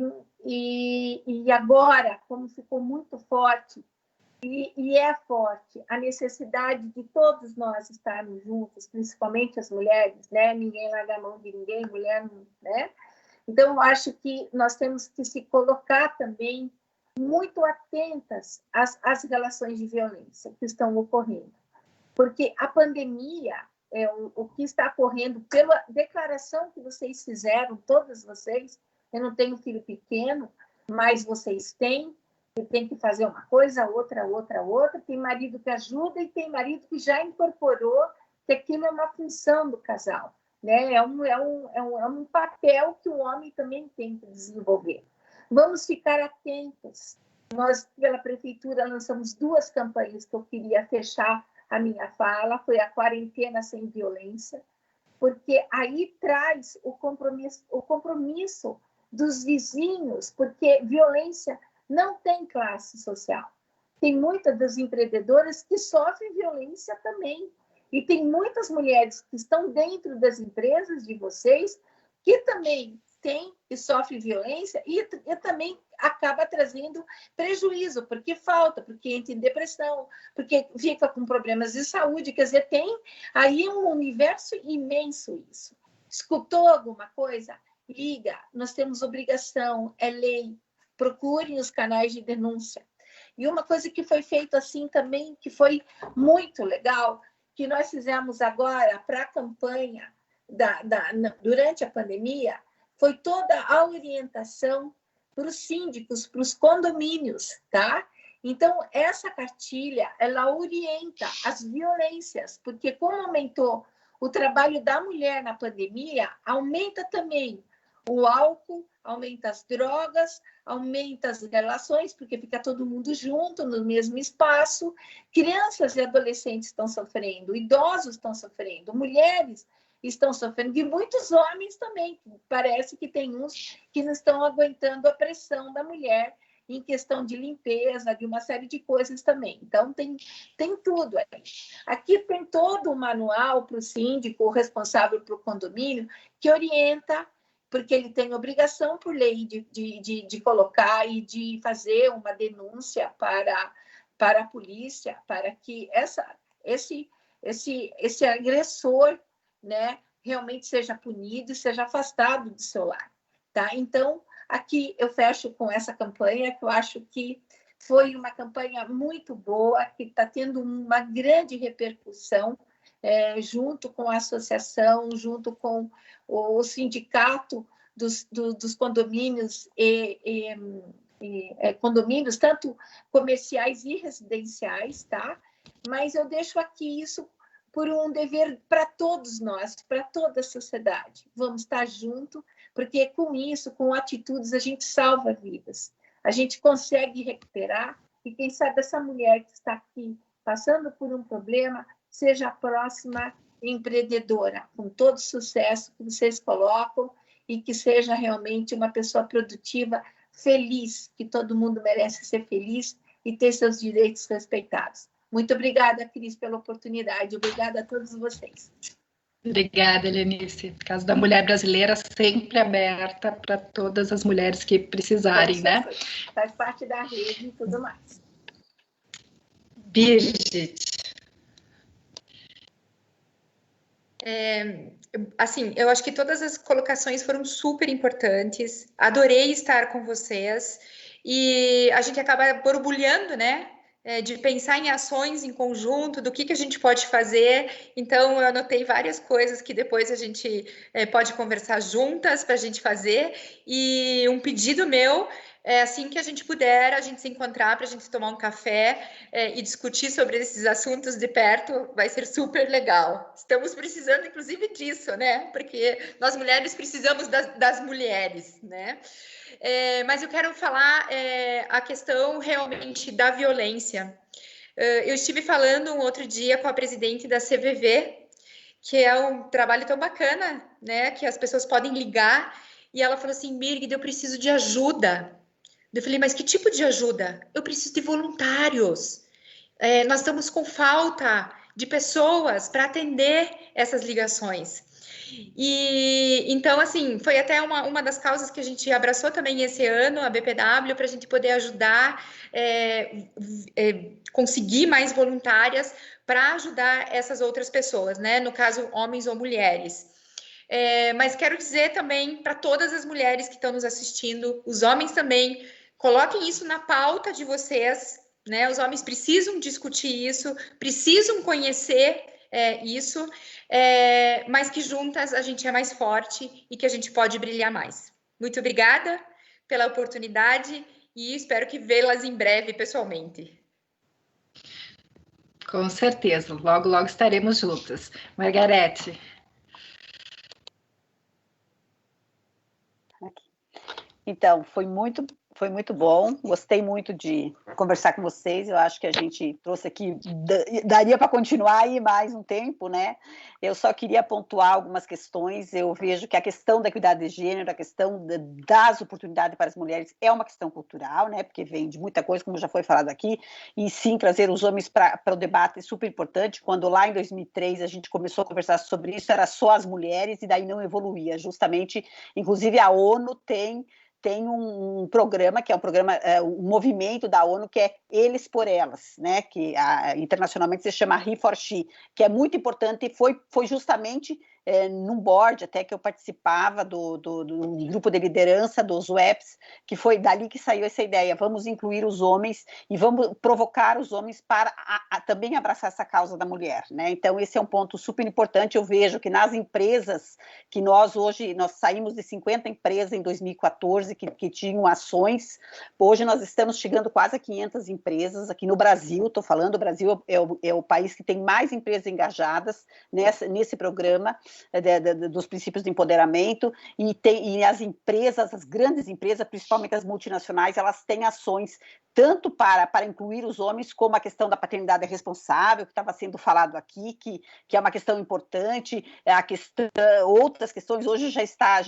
agora, como ficou muito forte, e é forte, a necessidade de todos nós estarmos juntos, principalmente as mulheres, né? Ninguém larga a mão de ninguém, mulher, né? Então, eu acho que nós temos que se colocar também muito atentas às relações de violência que estão ocorrendo. Porque a pandemia, o que está ocorrendo, pela declaração que vocês fizeram, todas vocês, eu não tenho filho pequeno, mas vocês têm, e tem que fazer uma coisa, outra. Tem marido que ajuda e tem marido que já incorporou que aquilo é uma função do casal, né? É um papel que o homem também tem que desenvolver. Vamos ficar atentos. Nós, pela prefeitura, lançamos 2 campanhas que eu queria fechar a minha fala, foi a quarentena sem violência, porque aí traz o compromisso dos vizinhos, porque violência não tem classe social. Tem muitas das empreendedoras que sofrem violência também. E tem muitas mulheres que estão dentro das empresas de vocês que também têm e sofrem violência e também acaba trazendo prejuízo, porque falta, porque entra em depressão, porque fica com problemas de saúde. Quer dizer, tem aí um universo imenso isso. Escutou alguma coisa? Liga, nós temos obrigação, é lei. Procurem os canais de denúncia. E uma coisa que foi feita assim também, que foi muito legal, que nós fizemos agora para a campanha durante a pandemia, foi toda a orientação para os síndicos, para os condomínios, tá? Então, essa cartilha, ela orienta as violências, porque como aumentou o trabalho da mulher na pandemia, aumenta também o álcool, aumenta as drogas, aumenta as relações, porque fica todo mundo junto, no mesmo espaço. Crianças e adolescentes estão sofrendo, idosos estão sofrendo, mulheres estão sofrendo, e muitos homens também. Parece que tem uns que não estão aguentando a pressão da mulher em questão de limpeza, de uma série de coisas também. Então, tem tudo aí. Aqui tem todo o manual para o síndico, o responsável para o condomínio, que orienta, porque ele tem obrigação por lei de colocar e de fazer uma denúncia para a polícia, para que esse agressor, né, realmente seja punido e seja afastado do seu lar. Tá? Então, aqui eu fecho com essa campanha, que eu acho que foi uma campanha muito boa, que está tendo uma grande repercussão, junto com a associação, junto com o sindicato dos condomínios condomínios, tanto comerciais e residenciais, tá? Mas eu deixo aqui isso por um dever para todos nós, para toda a sociedade. Vamos estar juntos, porque com isso, com atitudes, a gente salva vidas. A gente consegue recuperar, e quem sabe essa mulher que está aqui passando por um problema seja a próxima empreendedora, com todo o sucesso que vocês colocam, e que seja realmente uma pessoa produtiva, feliz, que todo mundo merece ser feliz e ter seus direitos respeitados. Muito obrigada, Cris, pela oportunidade. Obrigada a todos vocês. Obrigada, Helenice. O caso da mulher brasileira sempre aberta para todas as mulheres que precisarem, né? Faz parte da rede e tudo mais. Birgit. Assim, eu acho que todas as colocações foram super importantes. Adorei estar com vocês. E a gente acaba borbulhando, né? De pensar em ações em conjunto, do que a gente pode fazer. Então, eu anotei várias coisas que depois a gente pode conversar juntas para a gente fazer. E um pedido meu é, assim que a gente puder, a gente se encontrar para a gente tomar um café e discutir sobre esses assuntos de perto, vai ser super legal. Estamos precisando, inclusive, disso, né? Porque nós mulheres precisamos das mulheres, né? Mas eu quero falar a questão realmente da violência. Eu estive falando um outro dia com a presidente da CVV, que é um trabalho tão bacana, né? Que as pessoas podem ligar, e ela falou assim: Birgit, eu preciso de ajuda. Eu falei, mas que tipo de ajuda? Eu preciso de voluntários. Nós estamos com falta de pessoas para atender essas ligações. E então, assim, foi até uma das causas que a gente abraçou também esse ano, a BPW, para a gente poder ajudar, conseguir mais voluntárias para ajudar essas outras pessoas, né? No caso, homens ou mulheres. Mas quero dizer também para todas as mulheres que estão nos assistindo, os homens também, coloquem isso na pauta de vocês, né? Os homens precisam discutir isso, precisam conhecer isso, mas que juntas a gente é mais forte e que a gente pode brilhar mais. Muito obrigada pela oportunidade e espero que vê-las em breve pessoalmente. Com certeza, logo, logo estaremos juntas. Margarete. Então, foi muito bom, gostei muito de conversar com vocês, eu acho que a gente trouxe aqui, daria para continuar aí mais um tempo, né? Eu só queria pontuar algumas questões. Eu vejo que a questão da equidade de gênero, a questão das oportunidades para as mulheres é uma questão cultural, né? Porque vem de muita coisa, como já foi falado aqui, e sim, trazer os homens para o debate é super importante. Quando lá em 2003 a gente começou a conversar sobre isso, era só as mulheres, e daí não evoluía, justamente, inclusive a ONU tem um programa, que é um movimento da ONU, que é Eles por Elas, né? Que internacionalmente se chama He for She, que é muito importante, e foi justamente num board até que eu participava do grupo de liderança dos WEPs, que foi dali que saiu essa ideia, vamos incluir os homens e vamos provocar os homens para também abraçar essa causa da mulher, né? Então esse é um ponto super importante. Eu vejo que nas empresas que nós saímos de 50 empresas em 2014 que tinham ações, hoje nós estamos chegando quase a 500 empresas aqui no Brasil. Estou falando, o Brasil é o país que tem mais empresas engajadas nesse programa dos princípios de empoderamento, e as empresas, as grandes empresas, principalmente as multinacionais, elas têm ações tanto para incluir os homens, como a questão da paternidade responsável, que estava sendo falado aqui, que é uma questão importante, outras questões, hoje já está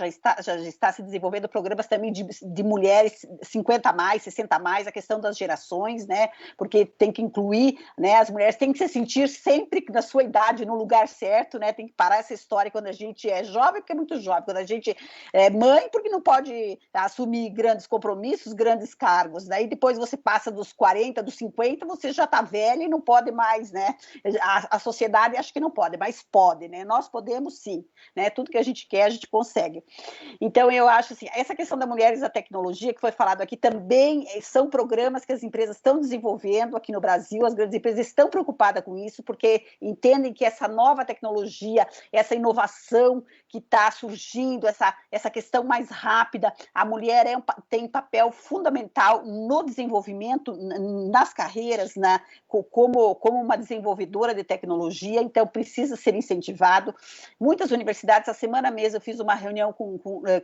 se desenvolvendo programas também de mulheres 50 a mais, 60 a mais, a questão das gerações, né, porque tem que incluir, né, as mulheres têm que se sentir sempre na sua idade, no lugar certo, né, tem que parar essa história quando a gente é jovem, porque é muito jovem, quando a gente é mãe, porque não pode assumir grandes compromissos, grandes cargos, daí depois você passa dos 40, dos 50, você já está velha e não pode mais, né? A sociedade acha que não pode, mas pode, né? Nós podemos sim, né? Tudo que a gente quer, a gente consegue. Então, eu acho assim, essa questão da Mulheres da Tecnologia, que foi falado aqui, também são programas que as empresas estão desenvolvendo aqui no Brasil, as grandes empresas estão preocupadas com isso, porque entendem que essa nova tecnologia, essa inovação que está surgindo, essa questão mais rápida, a mulher tem papel fundamental no desenvolvimento, nas carreiras, como uma desenvolvedora de tecnologia, então precisa ser incentivado. Muitas universidades, a semana mesmo eu fiz uma reunião com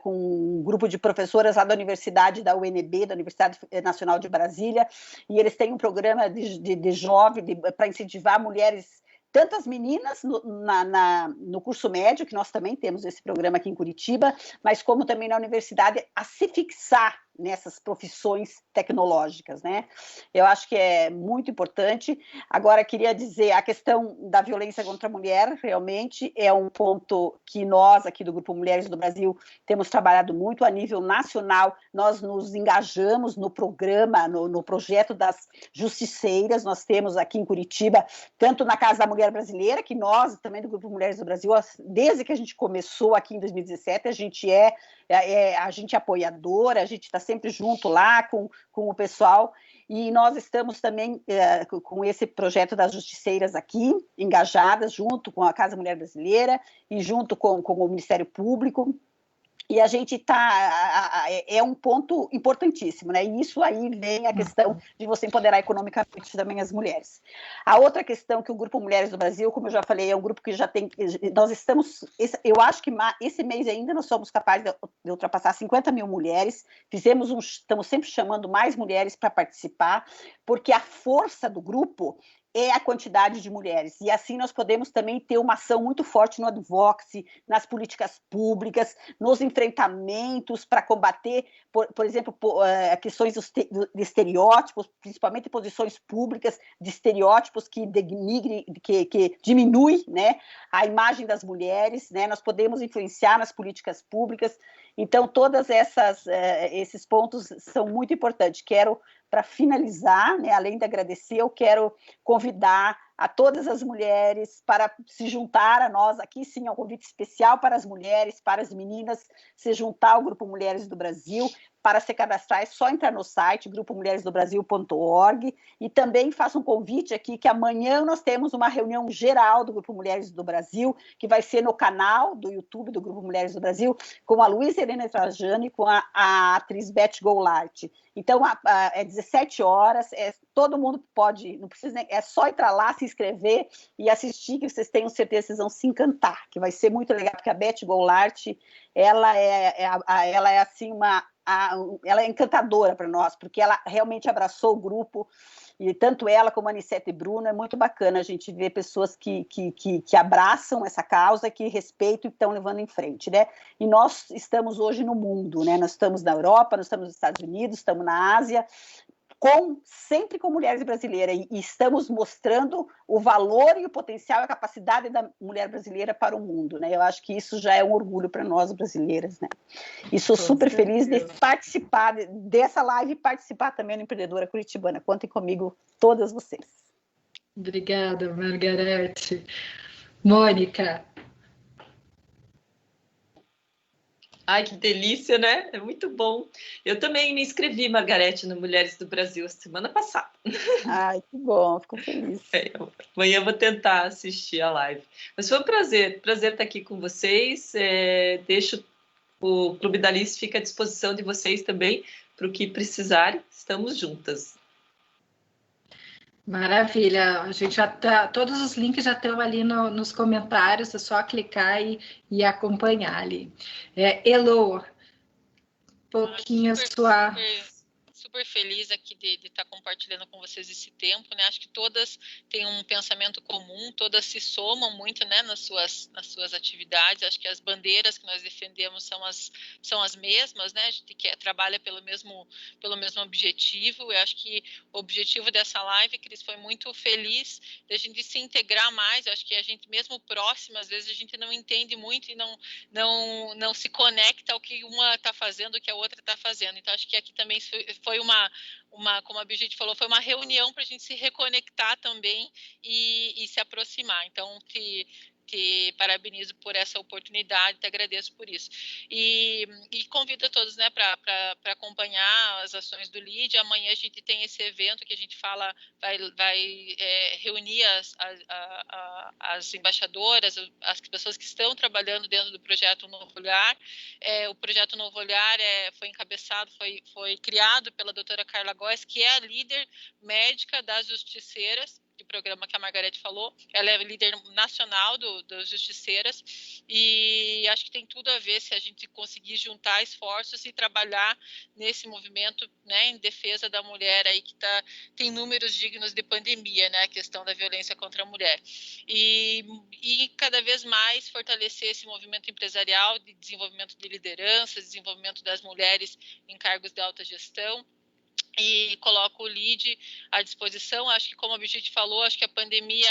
um grupo de professoras lá da Universidade da UNB, da Universidade Nacional de Brasília, e eles têm um programa de jovem para incentivar mulheres, tanto as meninas no curso médio, que nós também temos esse programa aqui em Curitiba, mas como também na universidade, a se fixar nessas profissões tecnológicas, né? Eu acho que é muito importante. Agora, queria dizer, a questão da violência contra a mulher, realmente, é um ponto que nós, aqui do Grupo Mulheres do Brasil, temos trabalhado muito a nível nacional. Nós nos engajamos no programa, no projeto das justiceiras. Nós temos aqui em Curitiba, tanto na Casa da Mulher Brasileira, que nós, também do Grupo Mulheres do Brasil, desde que a gente começou aqui em 2017, a gente é apoiadora, a gente está sempre junto lá com o pessoal, e nós estamos também com esse projeto das justiceiras aqui, engajadas junto com a Casa Mulher Brasileira e junto com o Ministério Público. E a gente é um ponto importantíssimo, né? E isso aí vem a questão de você empoderar economicamente também as mulheres. A outra questão que o Grupo Mulheres do Brasil, como eu já falei, é um grupo que já tem, nós estamos, eu acho que esse mês ainda nós somos capazes de ultrapassar 50 mil mulheres, estamos sempre chamando mais mulheres para participar, porque a força do grupo é a quantidade de mulheres, e assim nós podemos também ter uma ação muito forte no advocacy, nas políticas públicas, nos enfrentamentos para combater, por exemplo, questões de estereótipos, principalmente posições públicas de estereótipos que denigrem, que diminuem, né, a imagem das mulheres, né, nós podemos influenciar nas políticas públicas. Então, todos esses pontos são muito importantes. Para finalizar, né, além de agradecer, eu quero convidar a todas as mulheres para se juntar a nós. Aqui sim é um convite especial para as mulheres, para as meninas, se juntar ao Grupo Mulheres do Brasil. Para se cadastrar é só entrar no site grupomulheresdobrasil.org, e também faço um convite aqui que amanhã nós temos uma reunião geral do Grupo Mulheres do Brasil, que vai ser no canal do YouTube do Grupo Mulheres do Brasil, com a Luísa Helena Trajano e com a atriz Beth Goulart. Então, é 17 horas, todo mundo pode, não precisa, é só entrar lá, se inscrever e assistir, que vocês tenham certeza que vocês vão se encantar, que vai ser muito legal, porque a Beth Goulart, ela é assim ela é encantadora para nós, porque ela realmente abraçou o grupo, e tanto ela como a Anissete Bruno, é muito bacana a gente ver pessoas que abraçam essa causa, que respeitam e estão levando em frente, né? E nós estamos hoje no mundo, né? Nós estamos na Europa, nós estamos nos Estados Unidos, estamos na Ásia, sempre com mulheres brasileiras, e estamos mostrando o valor e o potencial e a capacidade da mulher brasileira para o mundo, né? Eu acho que isso já é um orgulho para nós brasileiras, né? E sou super feliz de participar dessa live e participar também no Empreendedora Curitibana. Contem comigo, todas vocês. Obrigada, Margarete. Mônica. Ai, que delícia, né? É muito bom. Eu também me inscrevi, Margarete, no Mulheres do Brasil semana passada. Ai, que bom, fico feliz. Amanhã eu vou tentar assistir a live. Mas foi um prazer estar aqui com vocês. Deixo o Clube da Alice fica à disposição de vocês também para o que precisarem. Estamos juntas. Maravilha, a gente já tá, todos os links já estão ali nos comentários, é só clicar e acompanhar ali. Elo, pouquinho super feliz aqui de estar compartilhando com vocês esse tempo, né? Acho que todas têm um pensamento comum, todas se somam muito, né, nas suas atividades. Acho que as bandeiras que nós defendemos são as mesmas, né? A gente trabalha pelo mesmo objetivo. Eu acho que o objetivo dessa live, Cris, foi muito feliz de a gente se integrar mais. Eu acho que a gente, mesmo próximo, às vezes a gente não entende muito e não se conecta ao que uma está fazendo, o que a outra está fazendo. Então, acho que aqui também foi como a Brigitte falou, foi uma reunião para a gente se reconectar também e se aproximar. Então, te parabenizo por essa oportunidade, te agradeço por isso. E convido a todos, né, para acompanhar as ações do LEAD. Amanhã a gente tem esse evento que a gente vai reunir as embaixadoras, as pessoas que estão trabalhando dentro do projeto Novo Olhar. O projeto Novo Olhar foi encabeçado, foi criado pela doutora Carla Góes, que é a líder médica das justiceiras, do programa que a Margarete falou. Ela é líder nacional das justiceiras e acho que tem tudo a ver se a gente conseguir juntar esforços e trabalhar nesse movimento, né, em defesa da mulher aí que tem números dignos de pandemia, né, a questão da violência contra a mulher. E cada vez mais fortalecer esse movimento empresarial de desenvolvimento de liderança, desenvolvimento das mulheres em cargos de alta gestão. E coloco o LEAD à disposição. Acho que, como a Brigitte falou, acho que a pandemia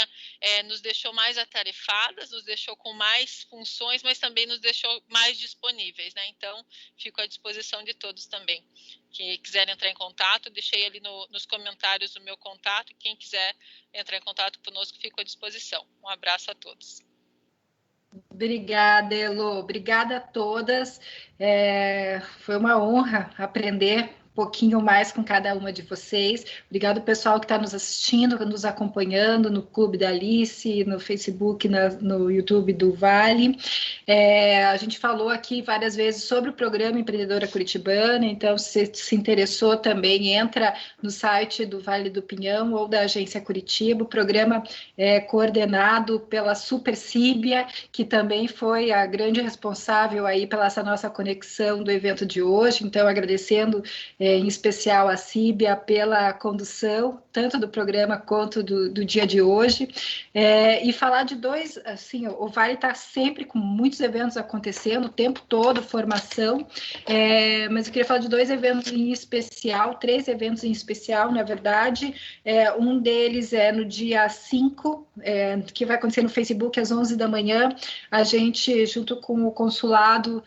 nos deixou mais atarefadas, nos deixou com mais funções, mas também nos deixou mais disponíveis, né? Então, fico à disposição de todos também. Que quiserem entrar em contato, deixei ali nos comentários o meu contato. Quem quiser entrar em contato conosco, fico à disposição. Um abraço a todos. Obrigada, Elo. Obrigada a todas. Foi uma honra aprender um pouquinho mais com cada uma de vocês. Obrigado, pessoal que está nos assistindo, nos acompanhando no Clube da Alice, no Facebook, no YouTube do Vale. A gente falou aqui várias vezes sobre o programa Empreendedora Curitibana, então, se se interessou também, entra no site do Vale do Pinhão ou da Agência Curitiba. O programa é coordenado pela Super Síbia, que também foi a grande responsável aí pela essa nossa conexão do evento de hoje. Então, agradecendo em especial a Síbia pela condução, tanto do programa quanto do dia de hoje. E falar de dois, assim, o Vale está sempre com muitos eventos acontecendo, o tempo todo, formação, mas eu queria falar de dois eventos em especial, 3 eventos em especial, na verdade. Um deles é no dia 5, que vai acontecer no Facebook às 11 da manhã. A gente, junto com o consulado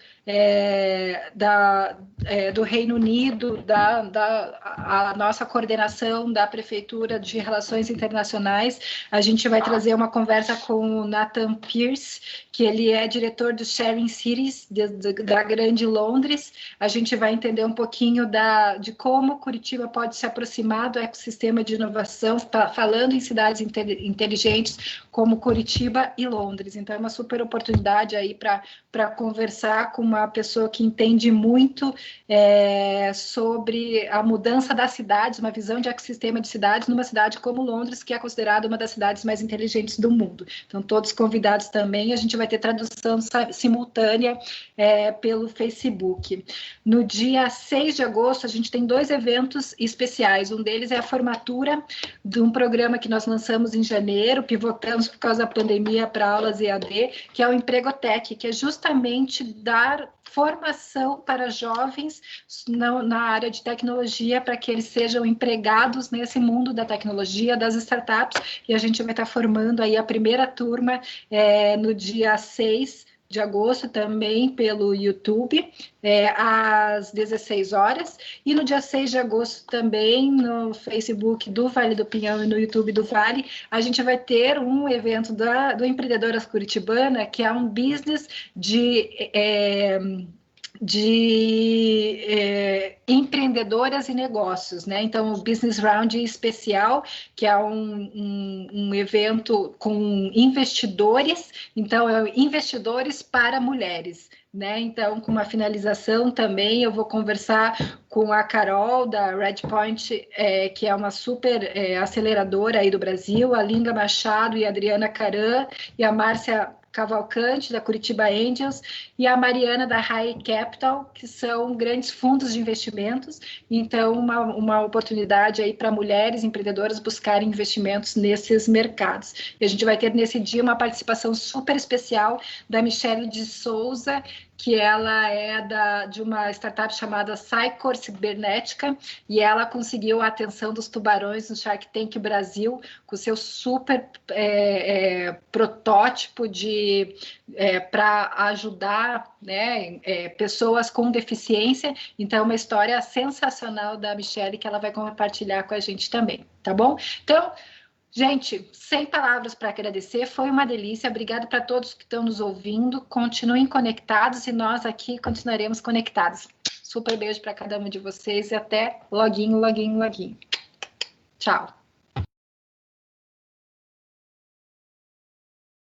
do Reino Unido, a nossa coordenação da Prefeitura de Relações Internacionais, a gente vai trazer uma conversa com o Nathan Pierce, que ele é diretor do Sharing Cities, da Grande Londres. A gente vai entender um pouquinho de como Curitiba pode se aproximar do ecossistema de inovação, falando em cidades inteligentes como Curitiba e Londres. Então, é uma super oportunidade aí para conversar com uma pessoa que entende muito sobre a mudança das cidades, uma visão de ecossistema de cidades numa cidade como Londres, que é considerada uma das cidades mais inteligentes do mundo. Então, todos convidados também. A gente vai ter tradução simultânea pelo Facebook. No dia 6 de agosto, a gente tem 2 eventos especiais. Um deles é a formatura de um programa que nós lançamos em janeiro, pivotamos por causa da pandemia para aulas EAD, que é o Empregotec, que é justamente dar formação para jovens na área de tecnologia, para que eles sejam empregados nesse mundo da tecnologia, das startups, e a gente vai estar formando aí a primeira turma no dia 6 de agosto, também pelo YouTube, às 16 horas, e no dia 6 de agosto também, no Facebook do Vale do Pinhão e no YouTube do Vale, a gente vai ter um evento do Empreendedoras Curitibana, que é um business de empreendedoras e negócios, né? Então, o Business Round especial, que é um evento com investidores, então, é investidores para mulheres, né? Então, com uma finalização também, eu vou conversar com a Carol, da Redpoint, que é uma super aceleradora aí do Brasil, a Linda Machado e a Adriana Caran, e a Márcia Cavalcante, da Curitiba Angels, e a Mariana, da High Capital, que são grandes fundos de investimentos. Então, uma oportunidade aí para mulheres empreendedoras buscarem investimentos nesses mercados. E a gente vai ter nesse dia uma participação super especial da Michelle de Souza, que ela é de uma startup chamada Cycor Cibernética, e ela conseguiu a atenção dos tubarões no Shark Tank Brasil, com seu super protótipo para ajudar, né, pessoas com deficiência. Então, é uma história sensacional da Michelle, que ela vai compartilhar com a gente também, tá bom? Então, gente, sem palavras para agradecer, foi uma delícia. Obrigada para todos que estão nos ouvindo. Continuem conectados e nós aqui continuaremos conectados. Super beijo para cada um de vocês e até loguinho. Tchau.